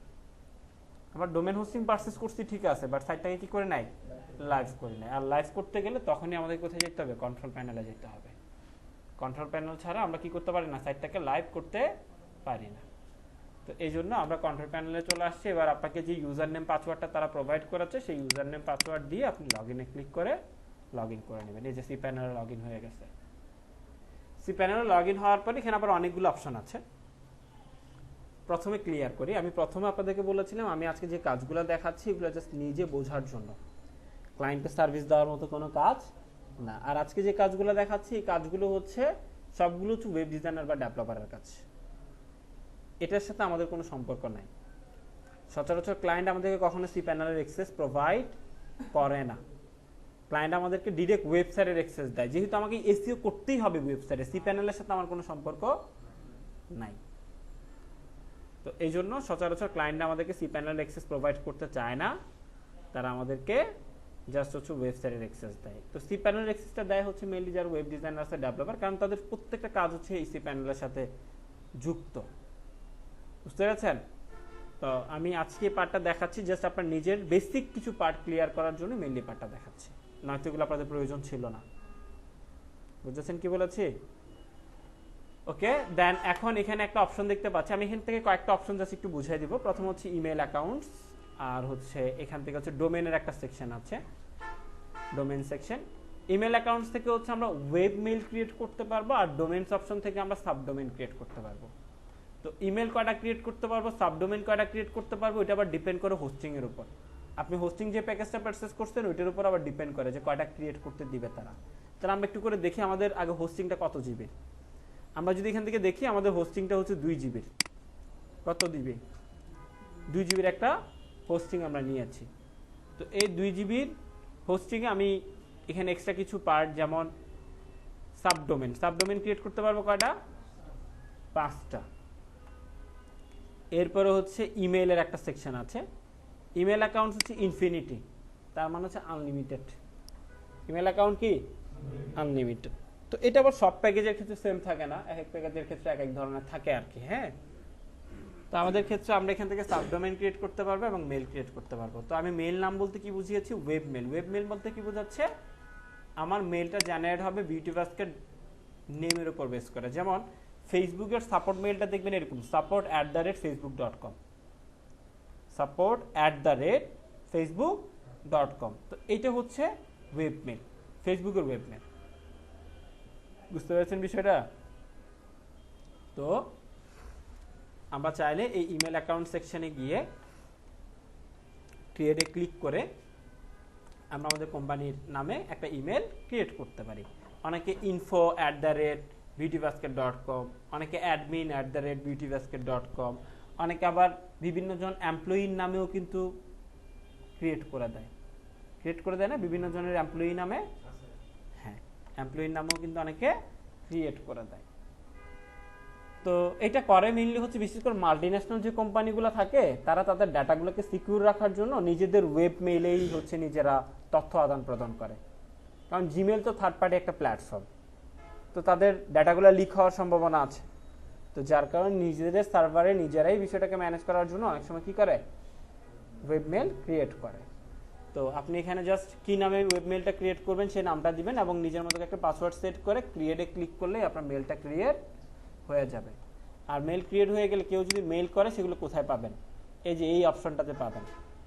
আবার ডোমেন হোস্টিং পারচেজ করছি ঠিক আছে, বাট সাইটটাকে কি করে নাই, লাইভ করি নাই। আর লাইভ করতে গেলে তখনই আমাদের কোথায় যেতে হবে, কন্ট্রোল প্যানেলে যেতে হবে। কন্ট্রোল প্যানেল ছাড়া আমরা কি করতে পারি না, সাইটটাকে লাইভ করতে পারি না। তো এই জন্য আমরা কন্ট্রোল প্যানেলে চলে আসছি। এবার আপনাকে যে ইউজার নেম পাসওয়ার্ডটা তারা প্রোভাইড করেছে, সেই ইউজার নেম পাসওয়ার্ড দিয়ে আপনি লগ ইনে ক্লিক করে লগ ইন করে নেবেন। এই যে সি প্যানেলে লগ ইন হয়ে গেছে। সি প্যানেলে লগ ইন হওয়ার পরে এখানে আবার অনেকগুলো অপশন আছে। প্রথমে ক্লিয়ার করি, আমি প্রথমে আপনাদেরকে বলেছিলাম আমি আজকে যে কাজগুলো দেখাচ্ছি এগুলো জাস্ট নিজে বোঝার জন্য, ক্লায়েন্টকে সার্ভিস দেওয়ার মতো কোনো কাজ না। আর আজকে যে কাজগুলো দেখাচ্ছি এই কাজগুলো হচ্ছে সবগুলো হচ্ছে ওয়েব ডিজাইনার বা ডেভেলপারের কাজ, এটার সাথে আমাদের কোনো সম্পর্ক নাই। সচরাচর ক্লায়েন্ট আমাদেরকে কখনো সি প্যানেলের অ্যাক্সেস প্রোভাইড করে না। ক্লায়েন্ট আমাদেরকে ডিরেক্ট ওয়েবসাইটের অ্যাক্সেস দেয়, যেহেতু আমাকে এসইও করতেই হবে ওয়েবসাইটে, সি প্যানেলের সাথে আমার কোনো সম্পর্ক নাই। তো এই জন্য সচরাচর ক্লায়েন্ট আমাদেরকে সি প্যানেল অ্যাক্সেস প্রোভাইড করতে চায় না, তারা আমাদেরকে জাস্ট হচ্ছে ওয়েবসাইটের অ্যাক্সেস দেয়। তো সি প্যানেল অ্যাক্সেসটা দেয় হচ্ছে মেইনলি যারা ওয়েব ডিজাইনার আছে, ডেভেলপার, কারণ তাদের প্রত্যেকটা কাজ হচ্ছে এই সি প্যানেলের সাথে যুক্ত। বুঝতে পেরেছেন? তো আমি আজকে পার্টটা দেখাচ্ছি জাস্ট আপনার নিজের বেসিক কিছু পার্ট ক্লিয়ার করার জন্য মেইনলি পার্টটা দেখাচ্ছি, নয়তো এগুলো আপনাদের প্রয়োজন ছিল না। বুঝেছেন কি বলেছি? ওকে, দেন এখন এখানে একটা অপশন দেখতে পাচ্ছি, আমি এখান থেকে কয়েকটা অপশন জাস্ট একটু বুঝিয়ে দিব। প্রথম হচ্ছে ইমেল অ্যাকাউন্টস, আর হচ্ছে এখান থেকে হচ্ছে ডোমেনের একটা সেকশন আছে, ডোমেন সেকশন। ইমেল অ্যাকাউন্টস থেকে হচ্ছে আমরা ওয়েব মেইল ক্রিয়েট করতে পারবো, আর ডোমেনস অপশন থেকে আমরা সাবডোমেন ক্রিয়েট করতে পারবো। তো ইমেল কয়টা ক্রিয়েট করতে পারবো, সাবডোমেন কয়টা ক্রিয়েট করতে পারবো, এটা আবার ডিপেন্ড করে হোস্টিং এর উপর। আপনি হোস্টিং যে প্যাকেজটা পারচেজ করছেন ওইটার উপর আবার ডিপেন্ড করে যে কয়টা ক্রিয়েট করতে দিবে তারা। তাহলে আমরা একটু করে দেখি আমাদের আগে হোস্টিংটা কত জিবি। আমরা যদি এখান থেকে দেখি আমাদের হোস্টিংটা হচ্ছে 2 জিবির। কত দিবে? 2 জিবির একটা হোস্টিং আমরা নিয়েছি। তো এই 2 জিবির হোস্টিংয়ে আমি এখানে এক্সট্রা কিছু পার্ট যেমন সাবডোমেন ক্রিয়েট করতে পারবো কয়টা? 5টা। এরপরে হচ্ছে ইমেইলের একটা সেকশন আছে। ইমেল অ্যাকাউন্ট হচ্ছে ইনফিনিটি, তার মানে হচ্ছে আনলিমিটেড। ইমেল অ্যাকাউন্ট কি আনলিমিটেড। তো এটা আবার সব প্যাকেজের ক্ষেত্রে সেম থাকে না, এক এক প্যাকেজের ক্ষেত্রে এক এক ধরনের থাকে আর কি। হ্যাঁ, তো আমাদের ক্ষেত্রে আমরা এখান থেকে সাবডোমেন ক্রিয়েট করতে পারবো এবং মেল ক্রিয়েট করতে পারবো। তো আমি মেল নাম বলতে কি বুঝিয়েছি? Web mail. ওয়েব মেল বলতে কি বোঝাচ্ছে? আমার মেলটা জেনারেট হবে বিউটি বাস্কেট নেমের উপর বেস করে। যেমন ফেসবুকের সাপোর্ট মেলটা দেখবেন এরকম, support@facebook.com, support@facebook.com। তো এইটা হচ্ছে ওয়েব মেল, ফেসবুকের ওয়েব মেল। বুঝতে পেরেছেন বিষয়টা? তো আমরা চাইলে এই ইমেল অ্যাকাউন্ট সেকশনে গিয়ে ক্রিয়েটে ক্লিক করে আমরা আমাদের কোম্পানির নামে একটা ইমেল ক্রিয়েট করতে পারি। অনেকে info@beautybasket.com, অনেকে admin@beautybasket.com, অনেকে আবার বিভিন্ন জন এমপ্লয়ির নামেও কিন্তু ক্রিয়েট করে দেয় না বিভিন্ন জনের এমপ্লয়ি নামে। হ্যাঁ, এমপ্লয়ির নামেও কিন্তু অনেকে ক্রিয়েট করে দেয়। তো এটা করে মেইনলি হচ্ছে বিশেষ করে মাল্টিন্যাশনাল যে কোম্পানিগুলো থাকে তারা তাদের ডাটাগুলোকে সিকিউর রাখার জন্য নিজেদের ওয়েব মেইলেই হচ্ছে নিজেরা তথ্য আদান প্রদান করে। কারণ জিমেল তো থার্ড পার্টি একটা প্ল্যাটফর্ম, তো তাদের ডাটাগুলো লিক হওয়ার সম্ভাবনা আছে। তো যার কারণে নিজেদের সার্ভারে নিজেরাই বিষয়টাকে ম্যানেজ করার জন্য অনেক সময় কি করে, ওয়েব মেল ক্রিয়েট করে। তো আপনি এখানে জাস্ট কি নামে ওয়েব মেলটা ক্রিয়েট করবেন সেই নামটা দিবেন এবং নিজের মতো একটা পাসওয়ার্ড সেট করে ক্রিয়েটে ক্লিক করলেই আপনার মেলটা ক্রিয়েট হয়ে যাবে। আর মেল ক্রিয়েট হয়ে গেলে কেউ যদি মেল করে সেগুলো কোথায় পাবেন? এই যে এই অপশনটাতে পাবেন।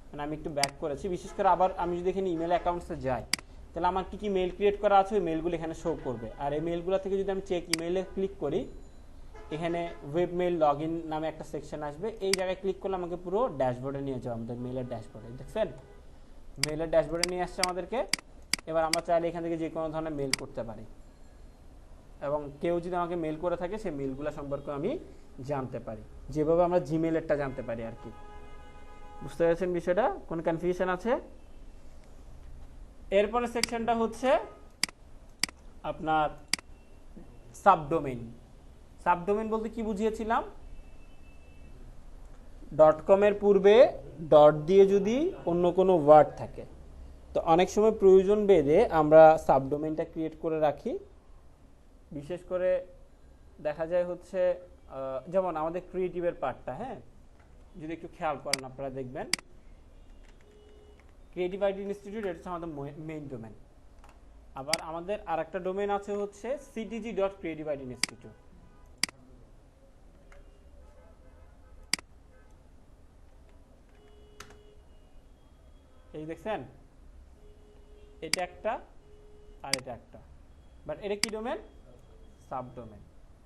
মানে আমি একটু ব্যাক করেছি, বিশেষ করে আবার আমি যদি এখানে ইমেল অ্যাকাউন্টসে যাই তাহলে আমার কি মেল ক্রিয়েট করা আছে ওই মেলগুলো এখানে শো করবে। আর এই মেলগুলো থেকে যদি আমি চেক ইমেইলে ক্লিক করি, এখানে ওয়েব মেল লগ ইন নামে একটা সেকশন আসবে। এই জায়গায় ক্লিক করলে আমাকে পুরো ড্যাশবোর্ডে নিয়ে যাবে, আমাদের মেলের ড্যাশবোর্ডে। দেখছেন, মেলের ড্যাশবোর্ডে নিয়ে আসছে আমাদেরকে। এবার আমরা চাইলে এখান থেকে যে কোনো ধরনের মেল করতে পারি এবং কেউ যদি আমাকে মেল করে থাকে সেই মেলগুলো সম্পর্কে আমি জানতে পারি, যেভাবে আমরা জিমেলেরটা জানতে পারি আর কি। বুঝতে পেরেছেন বিষয়টা? কোনো কনফিউশন আছে? এরপরে সেকশনটা হচ্ছে আপনার সাবডোমেইন। সাবডোমেইন বলতে কি বুঝিয়েছিলাম? .com এর পূর্বে ডট দিয়ে যদি অন্য কোনো ওয়ার্ড থাকে, তো অনেক সময় প্রয়োজন ভেদে আমরা সাবডোমেইনটা ক্রিয়েট করে রাখি। বিশেষ করে দেখা যায় হচ্ছে যেমন আমাদের ক্রিয়েটিভের পার্টটা, হ্যাঁ, যদি একটু খেয়াল করেন আপনারা দেখবেন ক্রিয়েটিভ আইডি ইনস্টিটিউট, এটা হচ্ছে আমাদের মেইন ডোমেন। আবার আমাদের আরেকটা ডোমেন আছে হচ্ছে ctg.creativeidinstitute। এই দেখছেন, এটা একটা আর এটা একটা, বাট এটা কি ডোমেন? সাবডোমেন।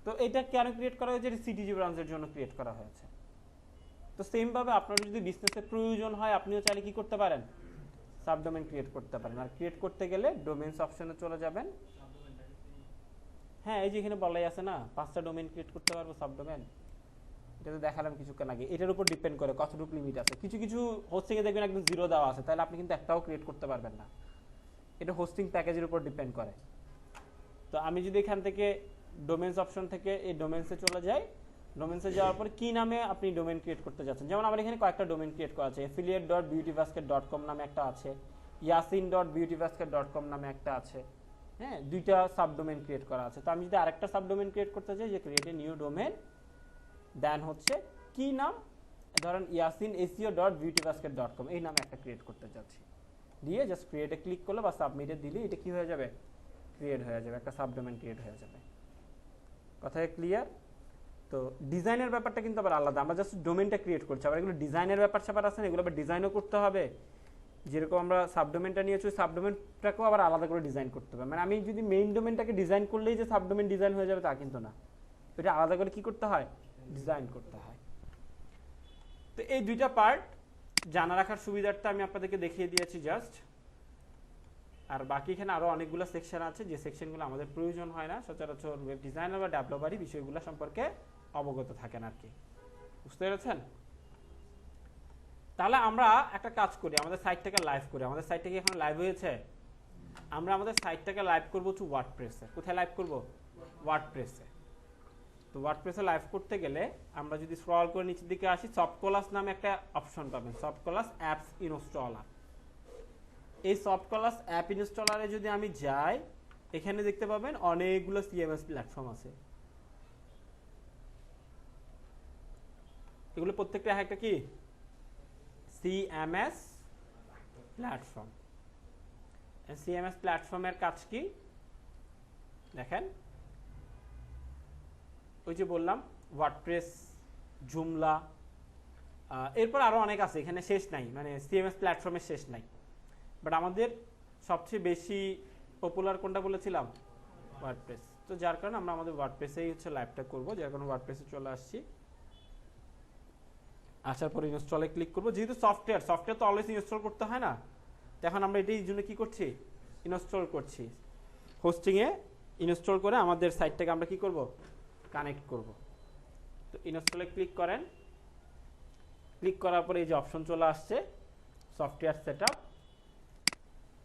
তো এটা কেন ক্রিয়েট করা হয়েছে? সিটিজি ব্রাঞ্চের জন্য ক্রিয়েট করা হয়েছে। তো সেম ভাবে আপনার যদি বিজনেসের প্রয়োজন হয় আপনিও চাইলে কি করতে পারেন? সাবডোমেন ক্রিয়েট করতে পারেন। আর ক্রিয়েট করতে গেলে ডোমেইনস অপশনে চলে যাবেন। হ্যাঁ, এই যে এখানে বলাই আছে না 5টা ডোমেইন ক্রিয়েট করতে পারবো সাবডোমেন, এটা তো দেখালাম কিছুক্ষণ আগে। এটার উপর ডিপেন্ড করে কতটুকু লিমিট আছে। কিছু কিছু হোস্টিং এ দেখবেন একদম 0 দেওয়া আছে, তাহলে আপনি কিন্তু একটাও ক্রিয়েট করতে পারবেন না। এটা হোস্টিং প্যাকেজের উপর ডিপেন্ড করে। তো আমি যদি এখান থেকে ডোমেইনস অপশন থেকে এই ডোমেইনসে চলে যাই, ডোমেইনসে যাওয়ার পর কি নামে আপনি ডোমেইন ক্রিয়েট করতে যাচ্ছেন, যেমন আমার এখানে কয়েকটা ডোমেইন ক্রিয়েট করা আছে। affiliate.beautybasket.com নামে একটা আছে, yasin.beautybasket.com নামে একটা আছে। হ্যাঁ, 2টা সাবডোমেইন ক্রিয়েট করা আছে। তো আমি যদি আরেকটা সাবডোমেইন ক্রিয়েট করতে চাই, যে ক্রিয়েট এ নিউ ডোমেইন, দেন হচ্ছে কি নাম, ধরেন yasin.seo.beautybasket.com এই নামে একটা ক্রিয়েট করতে যাচ্ছি, দিয়ে জাস্ট ক্রিয়েটে ক্লিক করলে বা সাবমিটে দিলে এটা কি হয়ে যাবে? ক্রিয়েট হয়ে যাবে, একটা সাবডোমেইন ক্রিয়েট হয়ে যাবে। কথায় ক্লিয়ার? তো ডিজাইনের ব্যাপারটা কিন্তু আবার আলাদা, আমরা জাস্ট ডোমেনটা ক্রিয়েট করছি, আবার এগুলো ডিজাইনের ব্যাপার স্যাপার আছে না, এগুলো আবার ডিজাইনও করতে হবে। যেরকম আমরা সাবডোমেনটা নিয়েছি, সাবডোমেনটাকেও আবার আলাদা করে ডিজাইন করতে হবে। মানে আমি যদি মেইন ডোমেনটাকে ডিজাইন করলেই যে সাবডোমেন ডিজাইন হয়ে যাবে তা কিন্তু না, এটা আলাদা করে কি করতে হয়, ডিজাইন করতে হয়। তো এই দুইটা পার্ট জানা রাখার সুবিধার্থে আমি আপনাদেরকে দেখিয়ে দিয়েছি জাস্ট। আর বাকি এখানে আরও অনেকগুলো সেকশন আছে, যে সেকশনগুলো আমাদের প্রয়োজন হয় না, সচরাচর ওয়েব ডিজাইনার বা ডেভেলপারই বিষয়গুলো সম্পর্কে অবগত থাকেন আর কি। বুঝতে পেরেছেন? তাহলে আমরা একটা কাজ করি, আমাদের সাইটটাকে লাইভ করি। আমাদের সাইটটা কি এখন লাইভ হয়েছে? আমরা আমাদের সাইটটাকে লাইভ করবো হচ্ছে ওয়ার্ডপ্রেসে। কোথায় লাইভ করব? ওয়ার্ডপ্রেসে। তো ওয়ার্ডপ্রেসে লাইভ করতে গেলে আমরা যদি স্ক্রল করে নিচের দিকে আসি, সফটকলাস নামে একটা অপশন পাবেন, সফটকলাস অ্যাপস ইনস্টলার। এই সফটকলাস অ্যাপ ইনস্টলারে যদি আমি যাই, এখানে দেখতে পাবেন অনেকগুলো সিএমএস প্ল্যাটফর্ম আছে। এগুলো প্রত্যেকটা একটা কি সিএমএস প্ল্যাটফর্ম। সিএমএস প্ল্যাটফর্মের কাজ কি দেখেন, ওই যে বললাম ওয়ার্ডপ্রেস, জুমলা, এরপর আরো অনেক আছে, এখানে শেষ নাই, মানে সিএমএস প্ল্যাটফর্মের শেষ নাই। বাট আমাদের সবচেয়ে বেশি পপুলার কোনটা বলেছিলাম? ওয়ার্ডপ্রেস। তো যার কারণে আমরা আমাদের ওয়ার্ডপ্রেসেই হচ্ছে লাইভটা করব। যার কারণে ওয়ার্ডপ্রেসে চলে আসছি, আসার পর ইনস্টলে ক্লিক করব। যেহেতু সফটওয়্যার তো অলওয়েজ ইনস্টল করতে হয় না, তো এখন আমরা এটাই জন্য কি করছি, ইনস্টল করছি। হোস্টিংয়ে ইনস্টল করে আমাদের সাইটটাকে আমরা কি করব, কানেক্ট করব। তো ইনস্টলে ক্লিক করেন, ক্লিক করার পরে এই যে অপশন চলে আসছে সফটওয়্যার সেটআপ।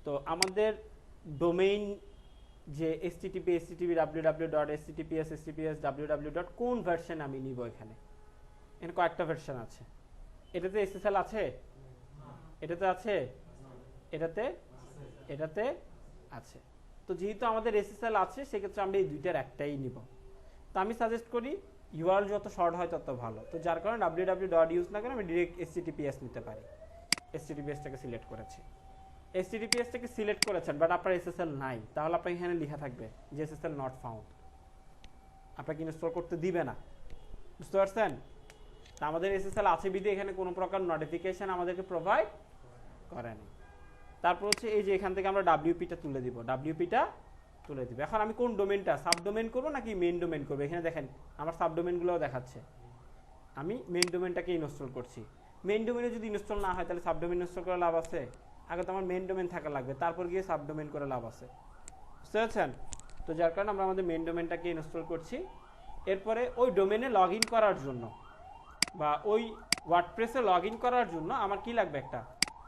তো আমাদের ডোমেইন যে http www.https https কোন ভার্সন আমি নিব, এখানে কয়েকটা ভার্সন আছে। এটাতে এসএসএল আছে, এটাতে আছে, এটাতে আছে। তো যেহেতু আমাদের এসএসএল আছে, সেক্ষেত্রে আমরা এই দুইটার একটাই নিব। তো আমি সাজেস্ট করি ইউআরএল যত শর্ট হয় তত ভালো। তো যার কারণে www ইউজ না করে আমি ডিরেক্ট https নিতে পারি। https-টাকে সিলেক্ট করেছি। https-টাকে সিলেক্ট করেছেন, বাট আপনার এসএসএল নাই, তাহলে আপনার এখানে লেখা থাকবে যে এসএসএল নট ফাউন্ড, আপনাকে ইনস্টল করতে দিবে না। বুঝতে পারছেন? তা আমাদের এসএসএল আছে বিধে এখানে কোনো প্রকার নোটিফিকেশন আমাদেরকে প্রোভাইড করেনি। তারপর হচ্ছে এই যে এখান থেকে আমরা ডাব্লিউপিটা তুলে দিব, ডাব্লিউপিটা তুলে দিব। এখন আমি কোন ডোমেনটা, সাবডোমেন করবো নাকি মেইন ডোমেন করবো? এখানে দেখেন আমার সাবডোমেনগুলোও দেখাচ্ছে। আমি মেইন ডোমেনটাকে ইনস্টল করছি। মেইন ডোমেনে যদি ইনস্টল না হয় তাহলে সাবডোমেন ইনস্টল করে লাভ আছে? আগে তো আমার মেইন ডোমেন থাকা লাগবে, তারপর গিয়ে সাবডোমেন করে লাভ আছে। বুঝতে পারছেন? তো যার কারণে আমরা আমাদের মেইন ডোমেনটাকে ইনস্টল করছি। এরপরে ওই ডোমেনে লগ ইন করার জন্য বা ওই ওয়ার্ডপ্রেসে লগ ইন করার জন্য আমার কি লাগবে, একটা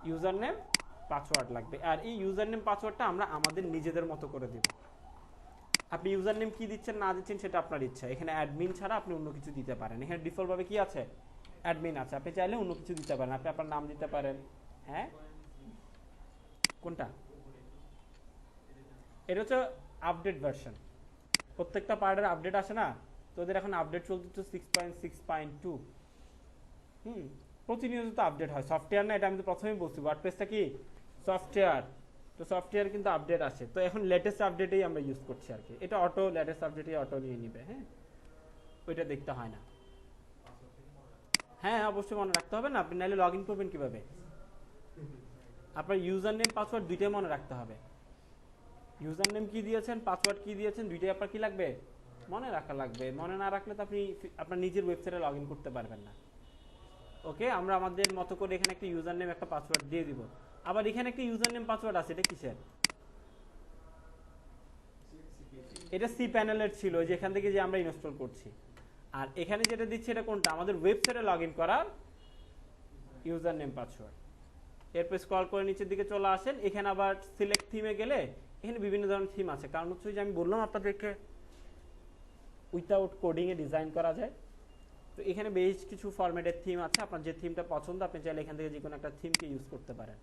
ইউজার নেম পাসওয়ার্ড লাগবে। আর এই ইউজার নেম পাসওয়ার্ডটা আমরা আমাদের নিজেদের মতো করে দেব। আপনি ইউজার নেম কি দিচ্ছেন না দিচ্ছেন সেটা আপনার ইচ্ছা। এখানে অ্যাডমিন ছাড়া আপনি অন্য কিছু দিতে পারেন। এখানে ডিফল্ট ভাবে কি আছে, অ্যাডমিন আছে। আপনি চাইলে অন্য কিছু দিতে পারেন, আপনি আপনার নাম দিতে পারেন। হ্যাঁ, কোনটা? এটা হচ্ছে আপডেট ভার্সন, প্রত্যেকটা পার্টের আপডেট আসে না, তো ওদের এখন আপডেট চলতে 6.6.2। প্রতিনিয়ত তো আপডেট হয়, সফটওয়্যার না, এটা আমি তো প্রথমেই বলছি ওয়ার্ডপ্রেসটা কি সফটওয়্যার। তো সফটওয়্যার কিন্তু আপডেট আসে, তো এখন লেটেস্ট আপডেটেই আমরা ইউজ করছি আর কি। এটা অটো লেটেস্ট আপডেটই অটো নিয়ে নিবে, হ্যাঁ, ওইটা দেখতে হয় না। হ্যাঁ, অবশ্যই মনে রাখতে হবে না, আপনি নাহলে লগ ইন করবেন কিভাবে? আপনার ইউজার নেম পাসওয়ার্ড দুইটাই মনে রাখতে হবে। ইউজার নেম কি দিয়েছেন, পাসওয়ার্ড কি দিয়েছেন, দুইটাই আপনার কি লাগবে, মনে রাখা লাগবে। মনে না রাখলে তো আপনি আপনার নিজের ওয়েবসাইটে লগ ইন করতে পারবেন না। ওকে, আমরা আমাদের মতো করে এখানে একটা ইউজার নেম একটা পাসওয়ার্ড দিয়ে দিব। আবার এখানে একটা ইউজার নেম পাসওয়ার্ড আছে, এটা কিসের? এটা সি প্যানেলের ছিল, যে এখান থেকে যে আমরা ইনস্টল করছি। আর এখানে যেটা দিচ্ছি এটা কোনটা, আমাদের ওয়েবসাইটে লগ ইন করার ইউজার নেম পাসওয়ার্ড। এরপর স্ক্রল করে নিচের দিকে চলে আসেন, এখানে আবার সিলেক্ট থিমে গেলে এখানে বিভিন্ন ধরনের থিম আছে। কারণ হচ্ছে যে আমি বললাম আপনাদেরকে উইথাউট কোডিং এ ডিজাইন করা যায়। তো এখানে বেশ কিছু ফরম্যাটের থিম আছে, আপনার যে থিমটা পছন্দ আপনি চাইলে এখান থেকে যে কোনো একটা থিমকে ইউজ করতে পারেন।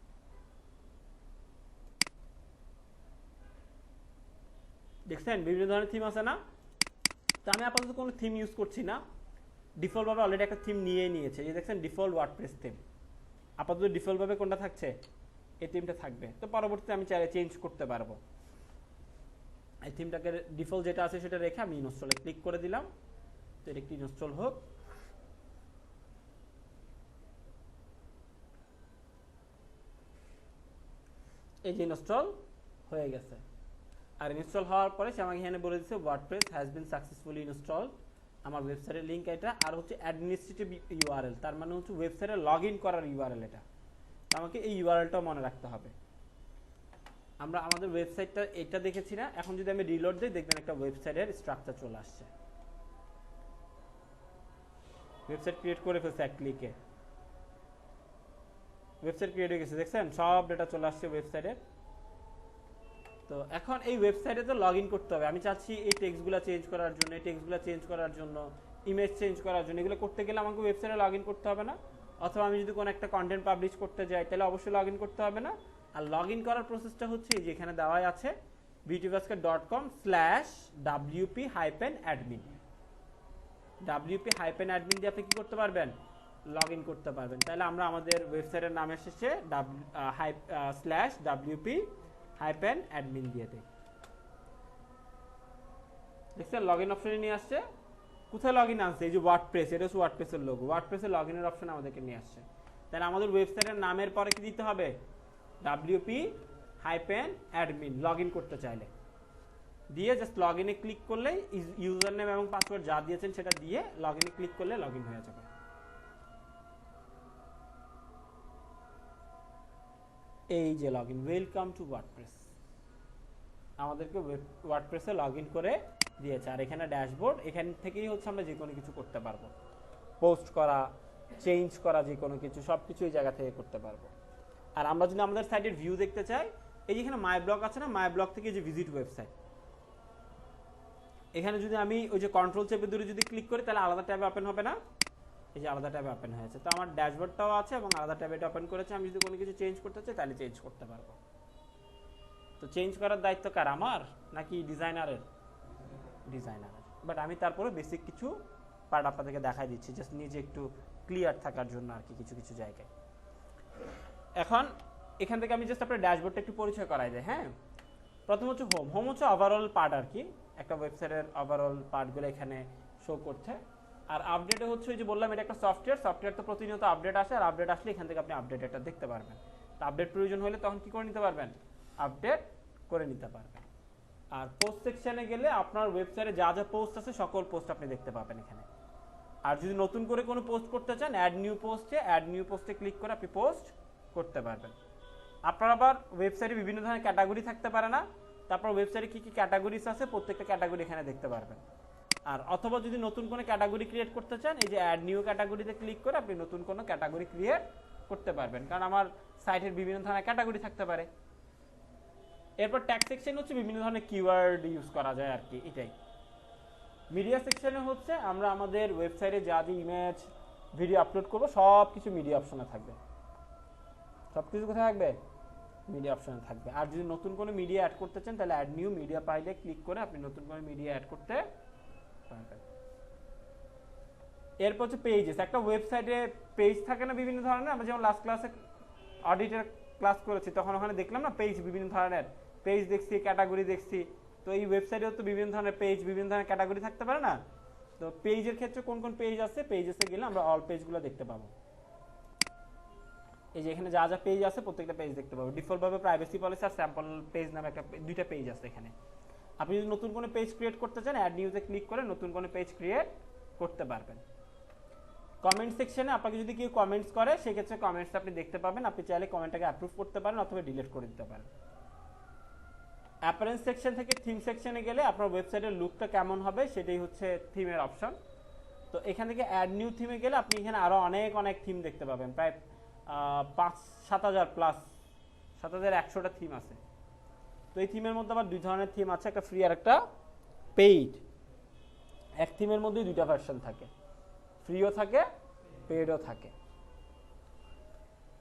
দেখছেন বিভিন্ন ধরনের থিম আছে না? তো আমি আপাতত কোনো থিম ইউজ করছি না, ডিফল্ট ভাবে অলরেডি একটা থিম নিয়ে নিয়েছে। এই দেখছেন ডিফল্ট ওয়ার্ডপ্রেস থিম, আপাতত ডিফল্ট ভাবে কোনটা থাকছে, এই থিমটা থাকবে। তো পরবর্তীতে আমি চাইলে চেঞ্জ করতে পারবো। এই থিমটাকে ডিফল্ট যেটা আছে সেটা রেখে আমি ইনস্টলে ক্লিক করে দিলাম। তো এটা একটি ইনস্টল হোক। এই যে ইনস্টল হয়ে গেছে। আর ইনস্টল হওয়ার পরে সে আমাকে এখানে বলে দিচ্ছে WordPress has been successfully installed. আমার ওয়েবসাইটের লিঙ্ক এটা, আর হচ্ছে অ্যাডমিনিস্ট্রেটিভ ইউআরএল, তার মানে হচ্ছে ওয়েবসাইটে লগ ইন করার ইউআরএল এটা। আমাকে এই ইউআরএলটাও মনে রাখতে হবে। আমরা আমাদের ওয়েবসাইটটা এটা দেখেছি না, এখন যদি আমি রিলোড দিই দেখবেন একটা ওয়েবসাইটের স্ট্রাকচার চলে আসছে। ওয়েবসাইট ক্রিয়েট করে ফেলছে এক ক্লিকে, ওয়েবসাইট ক্রিয়েট হয়ে গেছে, দেখছেন সব ডেটা চলে আসছে ওয়েবসাইটে। তো এখন এই ওয়েবসাইটে তো লগ ইন করতে হবে। আমি চাচ্ছি এই টেক্সটগুলো চেঞ্জ করার জন্য, এই টেক্সটগুলো চেঞ্জ করার জন্য, ইমেজ চেঞ্জ করার জন্য, এগুলো করতে গেলে আমাকে ওয়েবসাইটে লগ ইন করতে হবে না? অথবা আমি যদি কোনো একটা কন্টেন্ট পাবলিশ করতে যাই তাহলে অবশ্যই লগ ইন করতে হবে না? আর লগ ইন করার প্রসেসটা হচ্ছে যে এখানে দেওয়াই আছে beautybasket.com/wp-admin। wp-admin দিয়ে আপনি কি করতে পারবেন? লগ ইন করতে পারবেন। তাহলে আমরা আমাদের ওয়েবসাইটের নামের শেষে /wp-admin দিয়ে দিই। দেখছেন লগ ইন অপশনে নিয়ে আসছে। কোথায় লগ ইন আসছে? এই যে ওয়ার্ডপ্রেস, এটা হচ্ছে ওয়ার্ডপ্রেসের লোগো। ওয়ার্ডপ্রেসের লগ ইনের অপশন আমাদেরকে নিয়ে আসছে। তাহলে আমাদের ওয়েবসাইটের নামের পরে কি দিতে হবে? wp-admin, লগ ইন করতে চাইলে দিয়ে জাস্ট লগ ইনে ক্লিক করলে ইউজার নেম এবং পাসওয়ার্ড যা দিয়েছেন সেটা দিয়ে লগ ইনে ক্লিক করলে লগ ইন হয়ে যাবে। এই যে log in, welcome to WordPress, আমাদেরকে ওয়ার্ডপ্রেসে লগ ইন করে দিয়েছে। আর এখানে ড্যাশবোর্ড, এখান থেকেই হচ্ছে আমরা যে কোনো কিছু করতে পারবো, পোস্ট করা, চেঞ্জ করা, যে কোনো কিছু সব কিছু এই জায়গা থেকে করতে পারবো। আর আমরা যদি আমাদের সাইটের ভিউ দেখতে চাই, এই যে এখানে মাই ব্লগ আছে না, মাই ব্লগ থেকে যে ভিজিট ওয়েবসাইট, এখানে যদি আমি ওই যে কন্ট্রোল চেপে ধরে যদি ক্লিক করি তাহলে আলাদা ট্যাবে ওপেন হবে না? এই যে আলাদা ট্যাবে ওপেন হয়েছে। তো আমার ড্যাশবোর্ডটাও আছে এবং আলাদা ট্যাবে এটা ওপেন করেছে। আমি যদি কোনো কিছু চেঞ্জ করতে চাই তাহলে চেঞ্জ করতে পারবো। তো চেঞ্জ করার দায়িত্ব কার, আমার নাকি ডিজাইনারের? ডিজাইনারের। বাট আমি তারপরে বেসিক কিছু পার্ট আপনাদেরকে দেখাই দিচ্ছি, জাস্ট নিজে একটু ক্লিয়ার থাকার জন্য আর কি কিছু কিছু জায়গায়। এখন এখান থেকে আমি জাস্ট আপনার ড্যাশবোর্ডটা একটু পরিচয় করাই দেয়। হ্যাঁ, প্রথম হচ্ছে হোম। হোম হচ্ছে ওভারঅল পার্ট আর কি, একটা ওয়েবসাইটের ওভারঅল পার্টগুলো এখানে শো করছে। আর আপডেটে হচ্ছে ওই যে বললাম এটা একটা সফটওয়্যার, সফটওয়্যার তো প্রতিনিয়ত আপডেট আসে, আর আপডেট আসলে এখান থেকে আপনি আপডেটটা দেখতে পারবেন। তো আপডেট প্রয়োজন হলে তখন কি করে নিতে পারবেন? আপডেট করে নিতে পারবেন। আর পোস্ট সেকশনে গেলে আপনার ওয়েবসাইটে যা যা পোস্ট আছে সকল পোস্ট আপনি দেখতে পাবেন এখানে। আর যদি নতুন করে কোনো পোস্ট করতে চান, অ্যাড নিউ পোস্টে ক্লিক করে আপনি পোস্ট করতে পারবেন। আপনার আবার ওয়েবসাইটে বিভিন্ন ধরনের ক্যাটাগরি থাকতে পারে না, তারপর ওয়েবসাইটে কি কি ক্যাটাগরিজ আছে প্রত্যেকটা ক্যাটাগরি এখানে দেখতে পারবেন। আর অথবা যদি নতুন কোনো ক্যাটাগরি ক্রিয়েট করতে চান, এই যে অ্যাড নিউ ক্যাটাগরিতে ক্লিক করে আপনি নতুন কোনো ক্যাটাগরি ক্রিয়েট করতে পারবেন, কারণ আমার সাইটের বিভিন্ন ধরনের ক্যাটাগরি থাকতে পারে। এরপর ট্যাগ সেকশন হচ্ছে বিভিন্ন ধরনের কিওয়ার্ড ইউজ করা যায় আর কি, এটাই। মিডিয়া সেকশনে হচ্ছে আমরা আমাদের ওয়েবসাইটে যা যে ইমেজ ভিডিও আপলোড করবো সব কিছু মিডিয়া অপশনে থাকবে। সব কিছু কোথায় থাকবে? মিডিয়া অপশনে থাকবে। আর যদি নতুন কোনো মিডিয়া অ্যাড করতে চান তাহলে অ্যাড নিউ মিডিয়া পাইলে ক্লিক করে আপনি নতুন কোনো মিডিয়া অ্যাড করতে পারবেন। এরপর হচ্ছে পেজেস। একটা ওয়েবসাইটে পেজ থাকে না বিভিন্ন ধরনের, আমরা যেমন লাস্ট ক্লাসে অডিটের ক্লাস করেছি তখন ওখানে দেখলাম না পেজ, বিভিন্ন ধরনের পেজ দেখছি, ক্যাটাগরি দেখছি। তো এই ওয়েবসাইটেও তো বিভিন্ন ধরনের পেজ, বিভিন্ন ধরনের ক্যাটাগরি থাকতে পারে না? তো পেজের ক্ষেত্রে কোন কোন পেজ আছে, পেজেসে গেলে আমরা অল পেজগুলো দেখতে পাবো। এই যে এখানে যা যা পেজ আছে প্রত্যেকটা পেজ দেখতে পাবো। ডিফল্টভাবে প্রাইভেসি পলিসি আর স্যাম্পল পেজ নামে দুইটা পেজ আছে এখানে। আপনি যদি নতুন কোনো পেজ ক্রিয়েট করতে চান, অ্যাড নিউজে ক্লিক করে নতুন কোনো পেজ ক্রিয়েট করতে পারবেন। কমেন্ট সেকশনে আপনাকে যদি কেউ কমেন্টস করে সেক্ষেত্রে কমেন্টস আপনি দেখতে পাবেন। আপনি চাইলে কমেন্টটাকে অ্যাপ্রুভ করতে পারেন অথবা ডিলিট করে দিতে পারেন। অ্যাপারেন্স সেকশন থেকে থিম সেকশনে গেলে আপনার ওয়েবসাইটের লুকটা কেমন হবে সেটাই হচ্ছে থিমের অপশন। তো এখান থেকে অ্যাড নিউ থিমে গেলে আপনি এখানে আরও অনেক থিম দেখতে পাবেন, প্রায় 5-7,000 প্লাস 7,100টা থিম আছে। তো এই থিমের মধ্যে আবার দুই ধরনের থিম আছে, একটা ফ্রি আর একটা পেইড। এক থিমের মধ্যে দুইটা ভার্সন থাকে, ফ্রিও থাকে পেইডও থাকে।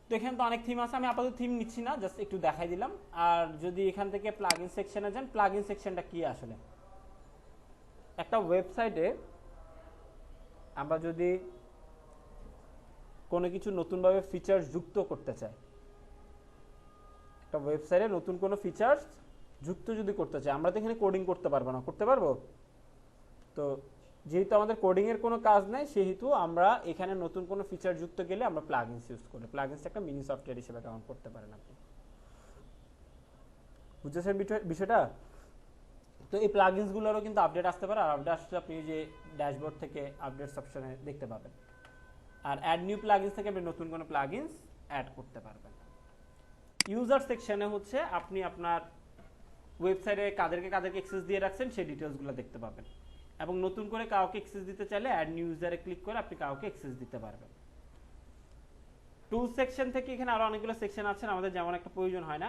তো এখানে তো অনেক থিম আছে, আমি আপাতত থিম নিচ্ছি না, জাস্ট একটু দেখাই দিলাম। আর যদি এখান থেকে প্লাগইন সেকশনে যান, প্লাগইন সেকশনটা কি আসলে? একটা ওয়েবসাইটে আমরা যদি কোনো কিছু নতুনভাবে ফিচার্স যুক্ত করতে চাই, একটা ওয়েবসাইটে নতুন কোনো ফিচার্স যুক্ত যদি করতে চাই, আমরা তো এখানে কোডিং করতে পারবো না, করতে পারবো? তো যেহেতু আমাদের কোডিং এর কোনো কাজ নাই, সেহেতু আমরা এখানে নতুন কোনো ফিচার যুক্ত গেলে আমরা প্লাগইনস ইউজ করি। প্লাগইনস একটা মিনি সফটওয়্যার হিসেবে কাউন্ট করতে পারেন আপনি। বুঝছেন বিষয়টা? তো এই প্লাগইনসগুলোরও কিন্তু আপডেট আসতে পারে, আর আপডেট আসলে আপনি যে ড্যাশবোর্ড থেকে আপডেটস অপশনে দেখতে পাবেন। আর অ্যাড নিউ প্লাগইনস থেকে আপনি নতুন কোনো প্লাগইনস অ্যাড করতে পারবেন। ইউজার সেকশনে হচ্ছে আপনি আপনার ওয়েবসাইটে কাদেরকে অ্যাক্সেস দিয়ে রাখছেন সেই ডিটেলসগুলো দেখতে পাবেন, এবং নতুন করে কাউকে অ্যাক্সেস দিতে চাইলে অ্যাড নিউ ইউজারে ক্লিক করে আপনি কাউকে অ্যাক্সেস দিতে পারবেন। টুল সেকশন থেকে এখানে আরো অনেকগুলো সেকশন আছে, আমাদের যেমন একটা প্রয়োজন হয় না।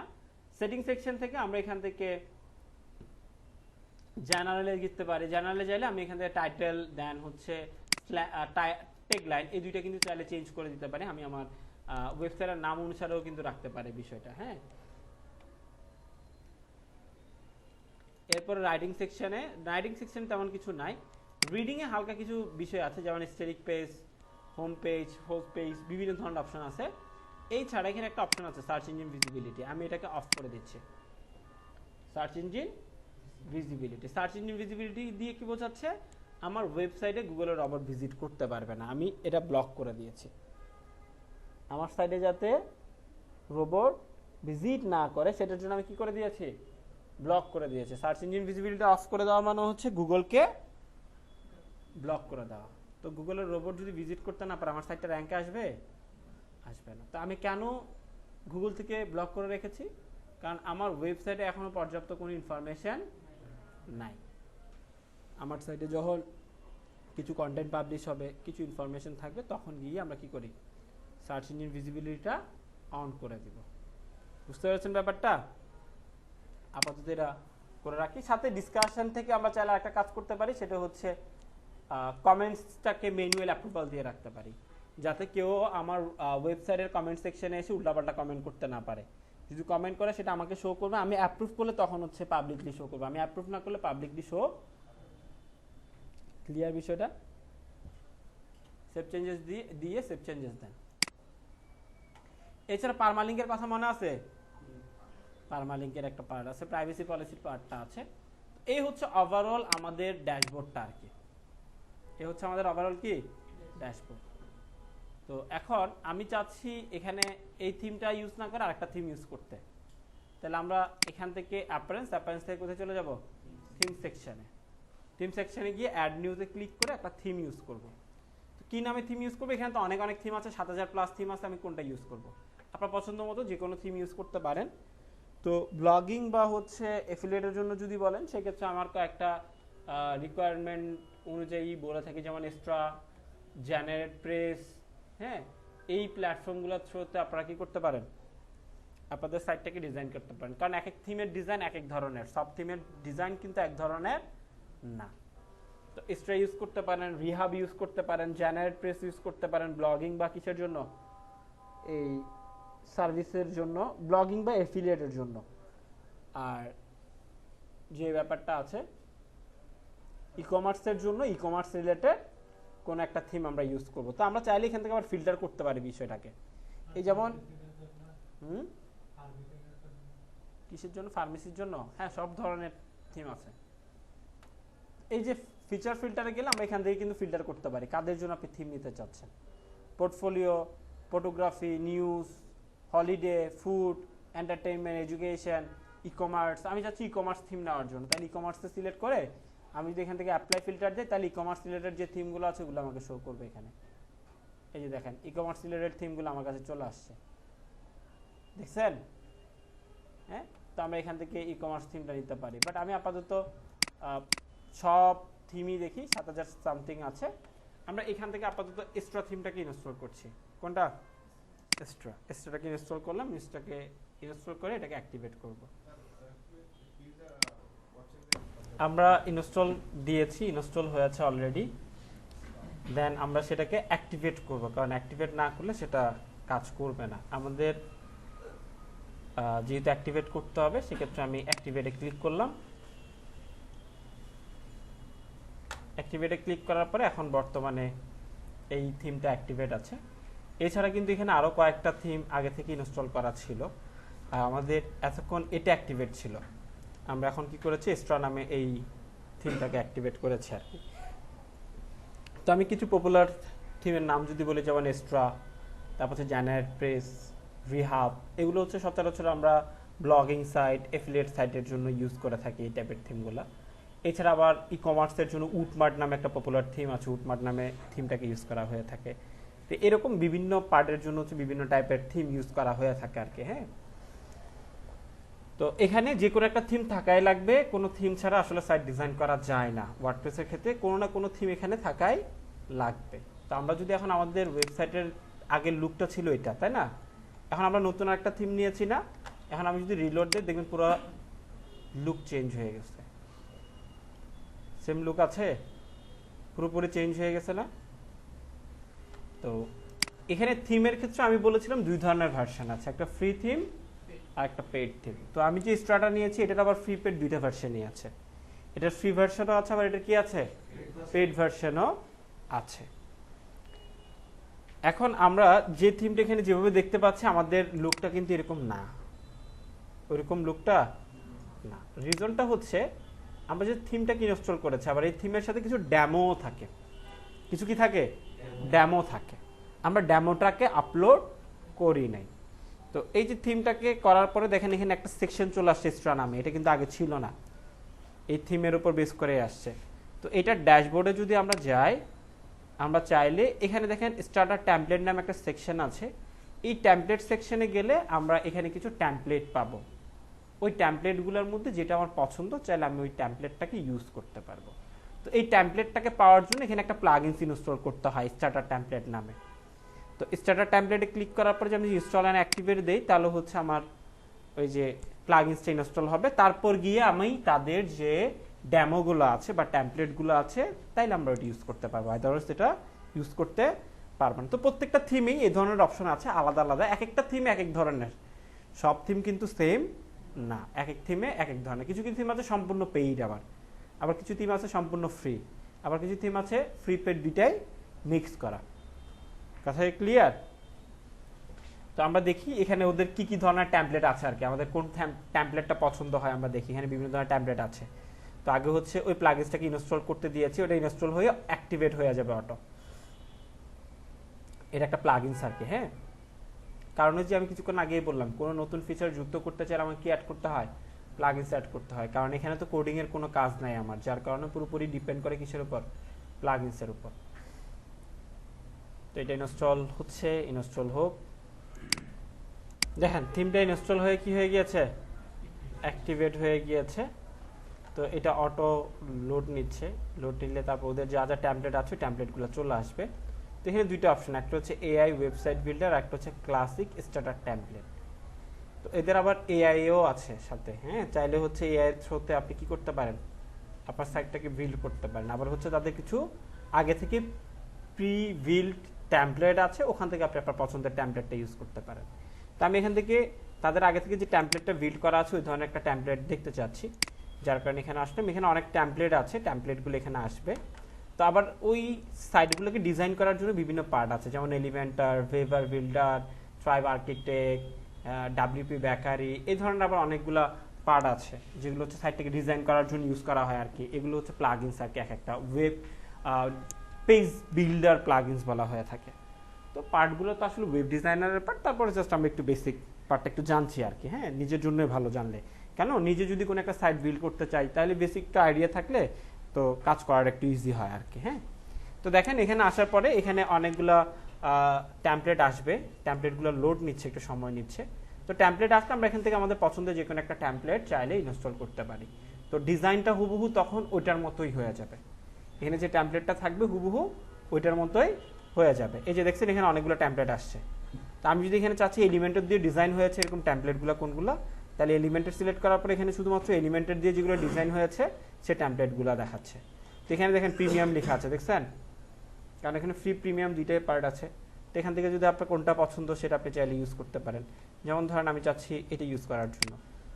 সেটিং সেকশন থেকে আমরা এখান থেকে জেনারেলে যেতে পারি। জেনারেলে চাইলে আমি এখান থেকে টাইটেল দেন হচ্ছে ট্যাগলাইন, এই দুইটা কিন্তু চাইলে চেঞ্জ করে দিতে পারি। আমি আমার ওয়েবসাইটের নাম অনুসারেও কিন্তু রাখতে পারি বিষয়টা। হ্যাঁ, এরপর রাইটিং সেকশনে তেমন কিছু নাই। রিডিং এ হালকা কিছু বিষয় আছে, যেমন static page, home page, host page, বিভিন্ন ধরনের অপশন আছে। এই ছাড়া এখানে একটা অপশন আছে সার্চ ইঞ্জিন ভিজিবিলিটি, আমি এটাকে অফ করে দিচ্ছি। সার্চ ইঞ্জিন ভিজিবিলিটি দিয়ে কি বোঝাচ্ছে, আমার ওয়েবসাইটে গুগলের রবট ভিজিট করতে পারবে না, আমি এটা ব্লক করে দিয়েছি। আমার সাইটে যাতে রোবট ভিজিট না করে সেটার জন্য আমি কি করে দিয়েছি, ব্লক করে দিয়েছে। সার্চ ইঞ্জিন ভিজিবিলিটি অফ করে দেওয়া মানে হচ্ছে গুগলকে ব্লক করে দেওয়া। তো গুগলের রোবট যদি ভিজিট করতে না পারে, আমার সাইটটা র্যাঙ্কে আসবে না। তো আমি কেন গুগল থেকে ব্লক করে রেখেছি, কারণ আমার ওয়েবসাইটে এখনো পর্যাপ্ত কোনো ইনফরমেশন নাই। আমার সাইটে যখন কিছু কন্টেন্ট পাবলিশ হবে, কিছু ইনফরমেশন থাকবে, তখন গিয়ে আমরা কি করি, সার্চ ইঞ্জিন ভিজিবিলিটিটা অন করে দিব। বুঝতে পেরেছেন ব্যাপারটা? আপাতত এটা করে রাখি। সাথে ডিসকাশন থেকে আমরা চাইলে একটা কাজ করতে পারি, সেটা হচ্ছে কমেন্টসটাকে ম্যানুয়াল অ্যাপ্রুভাল দিয়ে রাখতে পারি, যাতে কেউ আমার ওয়েবসাইটের কমেন্ট সেকশনে এসে উল্টাপাল্টা কমেন্ট করতে না পারে। যদি কমেন্ট করে সেটা আমাকে শো করবে, আমি অ্যাপ্রুভ করলে তখন হচ্ছে পাবলিকলি শো করবে, আমি অ্যাপ্রুভ না করলে পাবলিকলি শো। ক্লিয়ার বিষয়টা? সেভ চেঞ্জেস দিয়ে সেভ চেঞ্জেস দেন। এছাড়া পারমালিঙ্কের কথা মনে আছে? পারমালিঙ্কের একটা পার্ট আছে, প্রাইভেসি পলিসির পার্টটা আছে। এই হচ্ছে ওভারঅল আমাদের ড্যাশবোর্ডটা আর কি। এই হচ্ছে আমাদের ওভারঅল কি ড্যাশবোর্ড। তো এখন আমি চাচ্ছি এখানে এই থিমটা ইউজ না করে আরেকটা থিম ইউজ করতে। তাহলে আমরা এখান থেকে অ্যাপারেন্স থেকে কোথায় চলে যাব, থিম সেকশনে গিয়ে অ্যাড নিউতে ক্লিক করে একটা থিম ইউজ করব। তো কি নামে থিম ইউজ করবো? এখানে তো অনেক থিম আছে, 7000+ থিম আছে, আমি কোনটা ইউজ করব? আপনার পছন্দ মতো যে কোনো থিম ইউজ করতে পারেন। তো ব্লগিং বা হচ্ছে এফিলিয়েটের জন্য যদি বলেন, সেক্ষেত্রে আমার কয়েকটা রিকোয়ারমেন্ট অনুযায়ী বলে থাকি, যেমন এক্সট্রা, জেনারেট প্রেস, হ্যাঁ, এই প্ল্যাটফর্মগুলোর থ্রুতে আপনারা কি করতে পারেন, আপনাদের সাইটটাকে ডিজাইন করতে পারেন। কারণ এক এক থিমের ডিজাইন এক এক ধরনের, সব থিমের ডিজাইন কিন্তু এক ধরনের না। তো এক্সট্রা ইউজ করতে পারেন, রিহাব ইউজ করতে পারেন, জেনারেট প্রেস ইউজ করতে পারেন ব্লগিং বা কিসের জন্য, এই সার্ভিসের জন্য, ব্লগিং বা এফিলিয়েটের জন্য। আর যে ব্যাপারটা আছে ই কমার্সের জন্য, ই কমার্স রিলেটেড কোন একটা থিম আমরা ইউজ করব। তো আমরা চাইলে এখান থেকে আবার ফিল্টার করতে পারি বিষয়টাকে। এই যেমন কিসের জন্য, ফার্মেসির জন্য, হ্যাঁ, সব ধরনের থিম আছে। এই যে ফিচার ফিল্টারে গেলে আমরা এখান থেকে কিন্তু ফিল্টার করতে পারি কাদের জন্য আপনি থিম নিতে চাচ্ছেন। Portfolio, photography, news, holiday, food, entertainment, education, e commerce. আমি চাচ্ছি ই কমার্স থিম নেওয়ার জন্য, তাহলে ই কমার্সে সিলেক্ট করে আমি যদি এখান থেকে অ্যাপ্লাই ফিল্টার দিই, তাহলে ই কমার্স রিলেটেড যে থিমগুলো আছে ওগুলো আমাকে শো করবে এখানে। এই যে দেখেন, ই কমার্স রিলেটেড থিমগুলো আমার কাছে চলে আসছে, দেখছেন? হ্যাঁ, তো আমরা এখান থেকে ই কমার্স থিমটা নিতে পারি। বাট আমি আপাতত সব থিমই দেখি, 7000 সামথিং আছে। আমরা এখান থেকে আপাতত এক্সট্রা থিমটাকে ইনস্টল করছি। কোনটা? এক্সট্রাটাকে ইনস্টল করলাম, এক্সট্রাকে ইনস্টল করে এটাকে অ্যাক্টিভেট করব। আমরা ইনস্টল দিয়েছি, ইনস্টল হয়েছে অলরেডি। দেন আমরা সেটাকে অ্যাক্টিভেট করব, কারণ অ্যাক্টিভেট না করলে সেটা কাজ করবে না। আমাদের যেহেতু অ্যাক্টিভেট করতে হবে, সেক্ষেত্রে আমি অ্যাক্টিভেটে ক্লিক করলাম। অ্যাক্টিভেটে ক্লিক করার পরে এখন বর্তমানে এই থিমটা অ্যাক্টিভেট আছে। এছাড়া কিন্তু এখানে আরও কয়েকটা থিম আগে থেকে ইনস্টল করা ছিল, আমাদের এতক্ষণ এটা অ্যাক্টিভেট ছিল। আমরা এখন কি করেছি, এক্সট্রা নামে এই থিমটাকে অ্যাক্টিভেট করেছি আর কি। তো আমি কিছু পপুলার থিমের নাম যদি বলি, যেমন এক্সট্রা, তারপর হচ্ছে জেনারেট প্রেস, রিহাব, এগুলো হচ্ছে সচরাচর আমরা ব্লগিং সাইট, এফিলিয়েট সাইটের জন্য ইউজ করে থাকি এই টাইপের থিমগুলো। এছাড়া আবার ই কমার্সের জন্য উটমার্ট নামে একটা পপুলার থিম আছে, উটমার্ট নামে থিমটাকে ইউজ করা হয়ে থাকে। তো এরকম বিভিন্ন পার্টের জন্য হচ্ছে বিভিন্ন টাইপের থিম ইউজ করা হয়ে থাকে আর কি। হ্যাঁ, তো এখানে যে কোনো একটা থিম থাকাই লাগবে, কোনো থিম ছাড়া আসলে সাইট ডিজাইন করা যায় না। ওয়ার্ডপ্রেসের ক্ষেত্রে কোনো না কোনো থিম এখানে থাকাই লাগবে। তো আমরা যদি এখন আমাদের ওয়েবসাইটের আগের লুকটা ছিল এটা, তাই না, এখন আমরা নতুন একটা থিম নিয়েছি না, এখন আমি যদি রিলোড দিই দেখবেন পুরো লুক চেঞ্জ হয়ে গেছে। সেম লুক আছে, পুরোপুরি চেঞ্জ হয়ে গেছে না? তো এখানে থিমের ক্ষেত্রে আমি বলেছিলাম দুই ধরনের ভার্সন আছে, একটা ফ্রি থিম আর একটা পেইড থিম। তো আমি যে স্ট্রাটা নিয়েছি এটার আবার ফ্রি পেইড দুইটা ভার্সনই আছে। এটার ফ্রি ভার্সনও আছে, আবার এটা কি আছে, পেইড ভার্সনও আছে। এখন আমরা যে থিমটা এখানে যেভাবে দেখতে পাচ্ছি, আমাদের লুকটা কিন্তু এরকম না, ওইরকম লুকটা না। রিজনটা হচ্ছে আমরা যে থিমটাকে ইনস্টল করেছি, আবার এই থিমের সাথে কিছু ড্যামো থাকে। কিছু কি থাকে? ড্যামো থাকে। আমরা ড্যামোটাকে আপলোড করি নাই। তো এই যে থিমটাকে করার পরে দেখেন এখানে একটা সেকশন চলে আসছে এক্সট্রা নামে, এটা কিন্তু আগে ছিল না, এই থিমের উপর বেস করে আসছে। তো এটা ড্যাশবোর্ডে যদি আমরা যাই, আমরা চাইলে এখানে দেখেন স্টার্টার ট্যাম্পলেট নামে একটা সেকশন আছে। এই ট্যাম্পলেট সেকশনে গেলে আমরা এখানে কিছু ট্যাম্পলেট পাবো। ওই ট্যাম্পলেটগুলোর মধ্যে যেটা আমার পছন্দ, চাইলে আমি ওই ট্যাম্পলেটটাকে ইউজ করতে পারবো। তো এই ট্যাম্পলেটটাকে পাওয়ার জন্য এখানে একটা প্লাগইনস ইনস্টল করতে হয় স্টার্টার ট্যাম্পলেট নামে। তো স্টার্টার ট্যাম্পলেটে ক্লিক করার পরে যদি আমি ইনস্টল অ্যান্ড অ্যাক্টিভেট দেই, তাহলে হচ্ছে আমার ওই যে প্লাগইনসটা ইনস্টল হবে। তারপর গিয়ে আমি তাদের যে ডেমোগুলো আছে বা ট্যাম্পলেটগুলো আছে, তাইলে আমরা ওটা ইউজ করতে পারবো, আদারওয়াইজ এটা ইউজ করতে পারবো না। তো প্রত্যেকটা থিমেই এই ধরনের অপশন আছে, আলাদা আলাদা, এক একটা থিম এক এক ধরনের, সব থিম কিন্তু সেম না, এক এক থিমে এক এক ধরনের। কিছু কিছু থিম আছে সম্পূর্ণ পেইড, আবার কিছু থিম আছে সম্পূর্ণ ফ্রি, আবার কিছু থিম আছে ফ্রি পেইড দুইটাই মিক্স করা। কথা ক্লিয়ার? তো আমরা দেখি এখানে ওদের কি কি ধরনের ট্যাম্পলেট আছে আর কি, আমাদের কোন ট্যাম্পলেটটা পছন্দ হয় আমরা দেখি। এখানে বিভিন্ন ধরনের ট্যাম্পলেট আছে। তো আগে হচ্ছে ওই প্লাগইনসটাকে ইনস্টল করতে দিয়েছি, ওটা ইনস্টল হয়ে অ্যাক্টিভেট হয়ে যাবে অটো। এটা একটা প্লাগইনস আর কি। হ্যাঁ, কারণ যে আমি কিছুক্ষণ আগেই বললাম, কোনো নতুন ফিচার যুক্ত করতে চাইলে আমাকে কি অ্যাড করতে হয়, প্লাগইনস অ্যাড করতে হয়। কারণ এখানে তো কোডিং এর কোনো কাজ নাই আমার, যার কারণে পুরোপুরি ডিপেন্ড করে কিসের উপর, প্লাগইনসের উপর। তো এটা ইনস্টল হচ্ছে, ইনস্টল হোক। দেখেন থিমটা ইনস্টল হয়ে কি হয়ে গিয়েছে, অ্যাক্টিভেট হয়ে গিয়েছে। তো এটা অটো লোড নিচ্ছে, লোড নিলে তারপর ওদের যা যা ট্যাম্পলেট আছে ট্যাম্পলেটগুলো চলে আসবে। তো এখানে দুইটা অপশন, একটা হচ্ছে এআই ওয়েবসাইট বিল্ডার, একটা হচ্ছে ক্লাসিক স্টার্টার ট্যাম্পলেট। তো এদের আবার এআইও আছে সাথে। হ্যাঁ, চাইলে হচ্ছে এআই এর থ্রুতে আপনি কি করতে পারেন, আপনার সাইটটাকে বিল্ড করতে পারেন। আবার হচ্ছে তাদের কিছু আগে থেকে প্রি বিল্ড ট্যাম্পলেট আছে, ওখান থেকে আপনি আপনার পছন্দের ট্যাম্পলেটটা ইউজ করতে পারেন। তো আমি এখান থেকে তাদের আগে থেকে যে ট্যাম্পলেটটা বিল্ড করা আছে ওই ধরনের একটা ট্যাম্পলেট দেখতে চাচ্ছি, যার কারণে এখানে আসলাম। এখানে অনেক ট্যাম্পলেট আছে, ট্যাম্পলেটগুলো এখানে আসবে। তো আবার ওই সাইটগুলোকে ডিজাইন করার জন্য বিভিন্ন পার্ট আছে, যেমন Elementor, Beaver Builder, Thrive Architect, WP Bakery, এই ধরনের আবার অনেকগুলো পার্ট আছে যেগুলো হচ্ছে সাইটটাকে ডিজাইন করার জন্য ইউজ করা হয় আর কি। এগুলো হচ্ছে প্লাগইনস আর কি, এক একটা ওয়েব পেজ বিল্ডার প্লাগইনস বলা হয়ে থাকে। তো পার্টগুলো তো আসলে ওয়েব ডিজাইনারের পার্ট, তারপরে জাস্ট আমরা একটু বেসিক পার্টটা একটু জানছি আর কি। হ্যাঁ, নিজের জন্যই ভালো জানলে, কেন নিজে যদি কোনো একটা সাইট বিল্ড করতে চাই তাহলে বেসিকটা আইডিয়া থাকলে তো কাজ করার একটু ইজি হয় আর কি। হ্যাঁ, তো দেখেন এখানে আসার পরে এখানে অনেকগুলো ট্যাম্পলেট আসবে, ট্যাম্পলেটগুলো লোড নিচ্ছে, একটু সময় নিচ্ছে। তো ট্যাম্পলেট আসলে আমরা এখান থেকে আমাদের পছন্দের যে কোনো একটা ট্যাম্পলেট চাইলে ইনস্টল করতে পারি। তো ডিজাইনটা হুবহু তখন ওইটার মতোই হয়ে যাবে, এখানে যে ট্যাম্পলেটটা থাকবে হুবহু ওইটার মতোই হয়ে যাবে। এই যে দেখছেন এখানে অনেকগুলো ট্যাম্পলেট আসছে। তো আমি যদি এখানে চাচ্ছি এলিমেন্টের দিয়ে ডিজাইন হয়েছে এরকম ট্যাম্পলেটগুলো কোনগুলো, তাহলে এলিমেন্টের সিলেক্ট করার পরে এখানে শুধুমাত্র এলিমেন্টের দিয়ে যেগুলো ডিজাইন হয়েছে সে ট্যাম্পলেটগুলো দেখাচ্ছে। তো এখানে দেখেন প্রিমিয়াম লেখা আছে, দেখছেন, কারণ এখানে ফ্রি প্রিমিয়াম দুইটাই পার্ট আছে। তো এখান থেকে যদি আপনার কোনটা পছন্দ সেটা আপনি চাইলে ইউজ করতে পারেন। যেমন ধরেন আমি চাচ্ছি এটা ইউজ করার জন্য,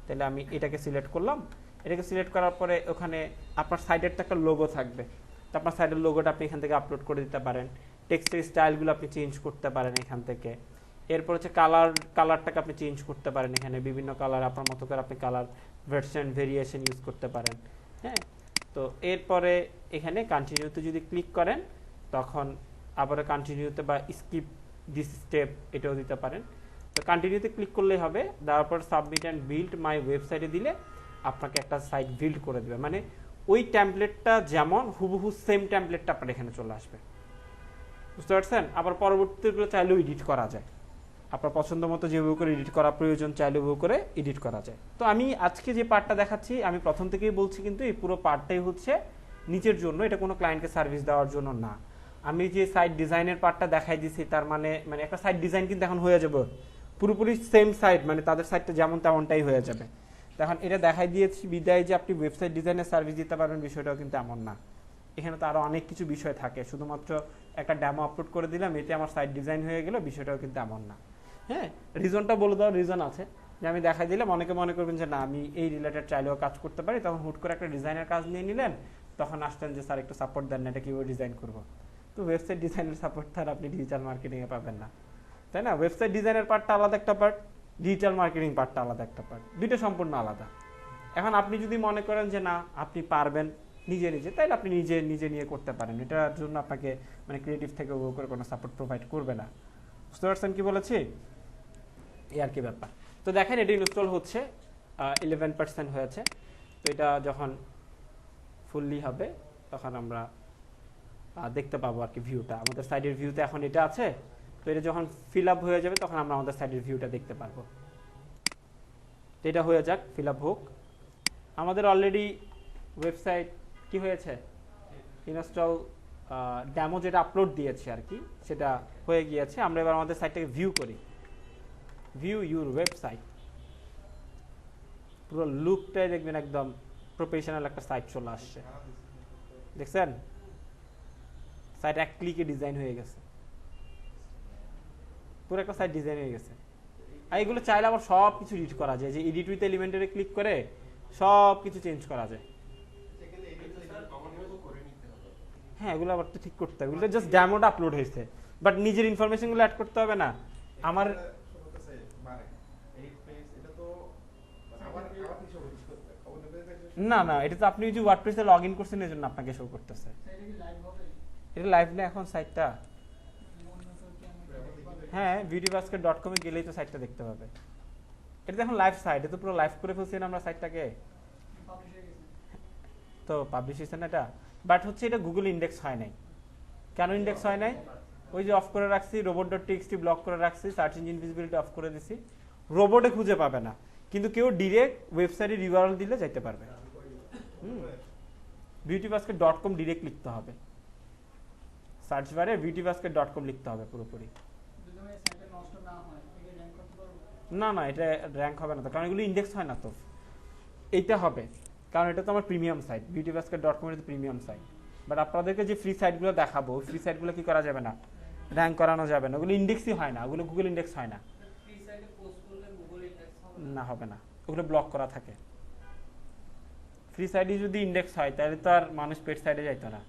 তাহলে আমি এটাকে সিলেক্ট করলাম। এটাকে সিলেক্ট করার পরে ওখানে আপনার সাইডের তো একটা লোগো থাকবে, তো আপনার সাইডের লোগোটা আপনি এখান থেকে আপলোড করে দিতে পারেন। টেক্সটের স্টাইলগুলো আপনি চেঞ্জ করতে পারেন এখান থেকে। এরপর হচ্ছে কালারটাকে আপনি চেঞ্জ করতে পারেন, এখানে বিভিন্ন কালার আপনার মতো করে আপনি কালার ভার্সন ভেরিয়েশন ইউজ করতে পারেন। হ্যাঁ, তো এরপরে এখানে কন্টিনিউতে যদি ক্লিক করেন তখন আবার কন্টিনিউতে বা স্কিপ দিস স্টেপ এটাও দিতে পারেন। তো কন্টিনিউতে ক্লিক করলেই হবে, তারপর সাবমিট অ্যান্ড বিল্ড মাই ওয়েবসাইটে দিলে আপনাকে একটা সাইট বিল্ড করে দেবে, মানে ওই টেমপ্লেটটা যেমন হুবহু সেম টেমপ্লেটটা আপনার এখানে চলে আসবে, বুঝতে পারছেন? আবার পরবর্তীগুলো চাইলেও এডিট করা যায়, আপনার পছন্দ মতো যেভাবে করে এডিট করা প্রয়োজন চাইলেও করে এডিট করা যায়। তো আমি আজকে যে পার্টটা দেখাচ্ছি আমি প্রথম থেকেই বলছি কিন্তু এই পুরো পার্টটাই হচ্ছে নিজের জন্য, এটা কোনো ক্লায়েন্টকে সার্ভিস দেওয়ার জন্য না। আমি যে সাইট ডিজাইনের পার্টটা দেখাই দিছি তার মানে একটা সাইট ডিজাইন কিন্তু এখন হয়ে যাবে পুরোপুরি সেম সাইট, মানে তাদের সাইটটা যেমন তেমনটাই হয়ে যাবে। এখন এটা দেখাই দিয়েছি বিদায় যে আপনি ওয়েবসাইট ডিজাইনের সার্ভিস দিতে পারবেন বিষয়টাও কিন্তু এমন না। এখানে তো আরও অনেক কিছু বিষয় থাকে, শুধুমাত্র একটা ডেমো আপলোড করে দিলাম এতে আমার সাইট ডিজাইন হয়ে গেল বিষয়টাও কিন্তু এমন না। হ্যাঁ, রিজনটা বলে দেওয়ার রিজন আছে যে আমি দেখাই দিলাম, অনেকে মনে করবেন যে না আমি এই রিলেটেড চাইলেও কাজ করতে পারি, তখন হুট করে একটা ডিজাইনের কাজ নিয়ে নিলেন, তখন আসতেন যে স্যার একটু সাপোর্ট দেন না, এটা কীভাবে ডিজাইন করবো। তো ওয়েবসাইট ডিজাইনের সাপোর্ট তার আপনি ডিজিটাল মার্কেটিংয়ে পাবেন না, তাই না? ওয়েবসাইট ডিজাইনের পার্টটা আলাদা একটা পার্ট, ডিজিটাল মার্কেটিং পার্টটা আলাদা একটা পার্ট, দুইটা সম্পূর্ণ আলাদা। এখন আপনি যদি মনে করেন যে না আপনি পারবেন নিজে নিজে, তাহলে আপনি নিজে নিজে নিয়ে করতে পারেন, এটার জন্য আপনাকে মানে ক্রিয়েটিভ থেকে ও করে কোনো সাপোর্ট প্রোভাইড করবে না। বুঝতে পারছেন কি বলেছি? এই আর কি ব্যাপার। তো দেখেন এটা ইনস্টল হচ্ছে 11% হয়েছে। তো এটা যখন ফুললি হবে তখন আমরা দেখতে পাবো আর কি ভিউটা, আমাদের সাইডের ভিউতে এখন এটা আছে। তো এটা যখন ফিল আপ হয়ে যাবে তখন আমরা আমাদের সাইডের ভিউটা দেখতে পারবো। তো এটা হয়ে যাক, ফিল আপ হোক। আমাদের অলরেডি ওয়েবসাইট কি হয়েছে, ইনস্টল ডেমো যেটা আপলোড দিয়েছে আর কি সেটা হয়ে গিয়েছে। আমরা এবার আমাদের সাইটটাকে ভিউ করি, ভিউ ইউর ওয়েবসাইট। পুরো লুকটাই দেখবেন একদম প্রফেশনাল একটা সাইট চলে আসছে, দেখছেন? সাইট এক ক্লিকে ডিজাইন হয়ে গেছে, পুরো একটা সাইট ডিজাইন হয়ে গেছে। আর এগুলো চাইলে আবার সব কিছু এডিট করা যায়, যে এডিট উইথ এলিমেন্টারে ক্লিক করে সব কিছু চেঞ্জ করা যায়। হ্যাঁ, এগুলো আবার তো ঠিক করতে হবে, এগুলো জাস্ট ডেমোটা আপলোড হয়েছে, বাট নিজের ইনফরমেশনগুলো অ্যাড করতে হবে না। আমার না না, এটা তো আপনি যে ওয়ার্ডপ্রেসে লগ ইন করছেন এর জন্য আপনাকে শো করতেছে। এটা লাইভ না এখন সাইটটা? হ্যাঁ, beautybasket.com এ গেলেই তো সাইটটা দেখতে পাবে। এটা তো এখন লাইভ সাইট, এটা তো পুরো লাইভ করে ফেলছি না আমরা সাইটটাকে, তো পাবলিশ হয়েছে না এটা। বাট হচ্ছে এটা গুগল ইন্ডেক্স হয় নাই। কেন ইন্ডেক্স হয় নাই? ওই যে অফ করে রাখছি, robot.txt ব্লক করে রাখছি, সার্চ ইঞ্জিন ভিজিবিলিটি অফ করে দিছি, রোবটে খুঁজে পাবে না, কিন্তু কেউ ডিরেক্ট ওয়েবসাইটের ইউআরএল দিলে যাইতে পারবে। beautybasket.com ডিরেক্ট লিখতে হবে, সার্চ বারে beautybasket.com লিখতে হবে পুরোপুরি। না না, এটা র্যাঙ্ক হবে না তো, কারণ এগুলো ইন্ডেক্স হয় না তো। এইটা হবে, কারণ এটা তো আমার প্রিমিয়াম সাইট, beautybasket.com এর প্রিমিয়াম সাইট। বাট আপনাদেরকে যে ফ্রি সাইটগুলো দেখাবো, ফ্রি সাইটগুলো কি করা যাবে না, র্যাঙ্ক করানো যাবে না, ওগুলো ইন্ডেক্সই হয় না, ওগুলো গুগল ইন্ডেক্স হয় না। না, হবে না, ওগুলো ব্লক করা থাকে। ফ্রি সাইটে যদি ইন্ডেক্স হয় তাহলে তো আর মানুষ পেড সাইটে যাইতো না,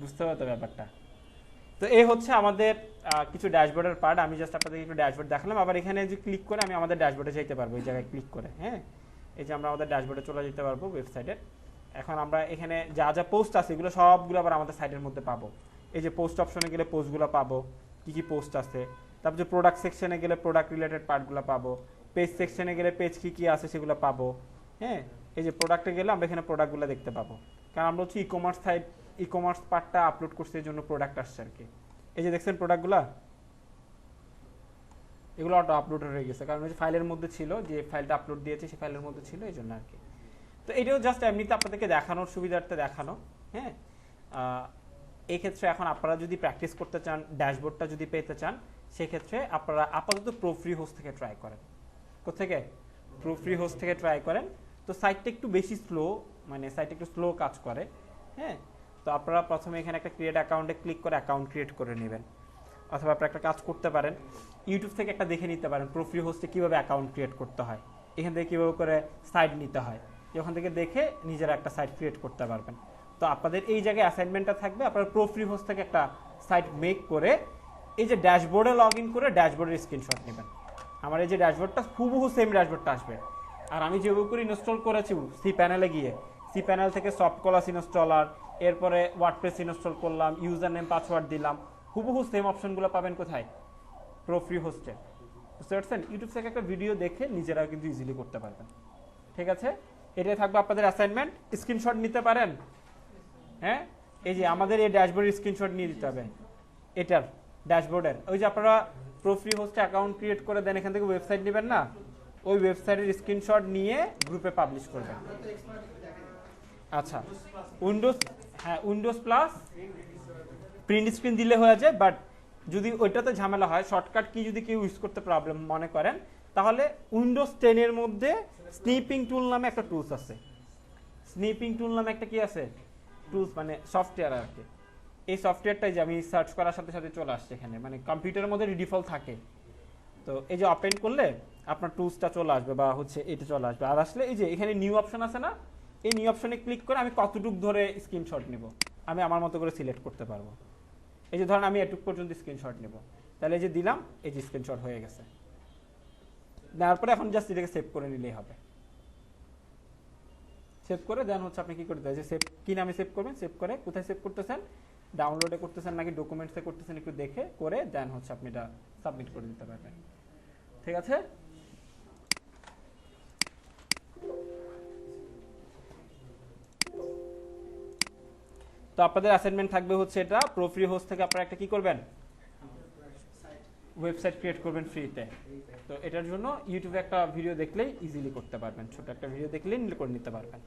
বুঝতে পারতো ব্যাপারটা। তো এই হচ্ছে আমাদের কিছু ড্যাশবোর্ডের পার্ট। আমি জাস্ট আপনাদেরকে একটু ড্যাশবোর্ড দেখালাম। আবার এখানে যে ক্লিক করে আমি আমাদের ড্যাশবোর্ডে যেতে পারবো, এই জায়গায় ক্লিক করে। হ্যাঁ, এই যে আমরা আমাদের ড্যাশবোর্ডে চলে যেতে পারবো ওয়েবসাইটে। এখন আমরা এখানে যা যা পোস্ট আছে এগুলো সবগুলো আবার আমাদের সাইটের মধ্যে পাবো। এই যে পোস্ট অপশনে গেলে পোস্টগুলো পাবো, কি কি পোস্ট আছে। তারপর যে প্রোডাক্ট সেকশনে গেলে প্রোডাক্ট রিলেটেড পার্টগুলো পাবো। পেজ সেকশনে গেলে পেজ কি কি আছে সেগুলো পাবো। হ্যাঁ, এই যে প্রোডাক্টে গেলে আমরা এখানে প্রোডাক্টগুলো দেখতে পাবো, কারণ আমরা হচ্ছে ই-কমার্স সাইট, ই-কমার্স পার্টটা আপলোড করছে এই জন্য প্রোডাক্ট আসছে আর কি। এই যে দেখছেন প্রোডাক্টগুলো, এগুলো অটো আপলোড হয়ে গেছে, কারণ ওই যে ফাইলের মধ্যে ছিল, যে ফাইলটা আপলোড দিয়েছে সেই ফাইলের মধ্যে ছিল, এই জন্য আর কি। তো এটাও জাস্ট এমনিতে আপনাদেরকে দেখানোর সুবিধার্থে দেখানো। হ্যাঁ, এই ক্ষেত্রে এখন আপনারা যদি প্র্যাকটিস করতে চান, ড্যাশবোর্ডটা যদি পেতে চান, সেক্ষেত্রে আপনারা আপাতত প্রো ফ্রি হোস্ট থেকে ট্রাই করেন। কোথেকে? প্রো ফ্রি হোস্ট থেকে ট্রাই করেন। তো সাইটটা একটু বেশি স্লো, মানে সাইট একটু স্লো কাজ করে। হ্যাঁ, তো আপনারা প্রথমে এখানে একটা ক্রিয়েট অ্যাকাউন্টে ক্লিক করে অ্যাকাউন্ট ক্রিয়েট করে নেবেন, অথবা আপনারা একটা কাজ করতে পারেন, ইউটিউব থেকে একটা দেখে নিতে পারেন প্রো ফ্রি হোস্টে কীভাবে অ্যাকাউন্ট ক্রিয়েট করতে হয়, এখান থেকে কীভাবে করে সাইট নিতে হয়, ওখান থেকে দেখে নিজেরা একটা সাইট ক্রিয়েট করতে পারবেন। তো আপনাদের এই জায়গায় অ্যাসাইনমেন্টটা থাকবে, আপনারা প্রো ফ্রি হোস্ট থেকে একটা সাইট মেক করে এই যে ড্যাশবোর্ডে লগ ইন করে ড্যাশবোর্ডের স্ক্রিনশট নেবেন। আমার এই যে ড্যাশবোর্ডটা হুবহু সেম ড্যাশবোর্ডটা আসবে। আর আমি যেভাবে করে ইনস্টল করেছি সি প্যানেলে গিয়ে, সি প্যানেল থেকে সফট কলাস ইনস্টলার, এরপরে ওয়ার্ডপ্রেস ইনস্টল করলাম, ইউজার নেম পাসওয়ার্ড দিলাম, হুবহু সেম অপশনগুলো পাবেন কোথায়? প্রো ফ্রি হোস্টে। বুঝতে পারছেন? ইউটিউব থেকে একটা ভিডিও দেখে নিজেরাও কিন্তু ইজিলি করতে পারবেন। ঠিক আছে, এটাই থাকবে আপনাদের অ্যাসাইনমেন্ট। স্ক্রিনশট নিতে পারেন। হ্যাঁ, এই যে আমাদের এই ড্যাশবোর্ডের স্ক্রিনশট নিয়ে দিতে হবে, এটার ড্যাশবোর্ডের। ওই যে আপনারা প্রো ফ্রি হোস্টে অ্যাকাউন্ট ক্রিয়েট করে দেন, এখান থেকে ওয়েবসাইট নেবেন না, ওই ওয়েবসাইটের স্ক্রিনশট নিয়ে গ্রুপে পাবলিশ করবেন। আচ্ছা, উইন্ডোজ, হ্যাঁ উইন্ডোজ প্লাস প্রিন্ট স্ক্রিন দিলে হয়ে যায়। বাট যদি ওইটাতে ঝামেলা হয়, শর্টকাট কি যদি কেউ ইউজ করতে প্রবলেম মনে করেন, তাহলে উইন্ডোজ 10 এর মধ্যে স্নিপিং টুল নামে একটা টুলস আছে। স্নিপিং টুল নামে একটা কি আছে টুলস, মানে সফটওয়্যার আর কি। এই সফটওয়্যারটাই যে আমি সার্চ করার সাথে সাথে চলে আসছে এখানে, মানে কম্পিউটারের মধ্যে ডিফল্ট থাকে। তো এই যে ওপেন করলে আপনার টুলসটা চলে আসবে, বা হচ্ছে এটা চলে আসবে। আর আসলে এই যে এখানে নিউ অপশন আছে না, এই নিউ অপশনে ক্লিক করে আমি কতটুক ধরে স্ক্রিনশট নেব আমি আমার মতো করে সিলেক্ট করতে পারবো। এই যে ধরেন আমি এটুক পর্যন্ত স্ক্রিনশট নেব, তাহলে এই যে দিলাম, এই যে স্ক্রিনশট হয়ে গেছে। দেওয়ার পরে এখন জাস্ট এটাকে সেভ করে নিলেই হবে। সেভ করে দেন হচ্ছে আপনি কি করতে হয়, যে সেভ কি নামে সেভ করবেন, সেভ করে কোথায় সেভ করতেছেন, ডাউনলোডে করতেছেন নাকি ডকুমেন্টসে করতেছেন একটু দেখে করে দেন হচ্ছে আপনি এটা সাবমিট করে দিতে পারবেন। ঠিক আছে, তো আপনাদের অ্যাসাইনমেন্ট থাকবে হচ্ছে এটা, প্রো ফ্রি হোস্ট থেকে আপনারা একটা কি করবেন, ওয়েবসাইট ক্রিয়েট করবেন ফ্রিতে। তো এটার জন্য ইউটিউবে একটা ভিডিও দেখলেই ইজিলি করতে পারবেন, ছোট একটা ভিডিও দেখলেই করে নিতে পারবেন।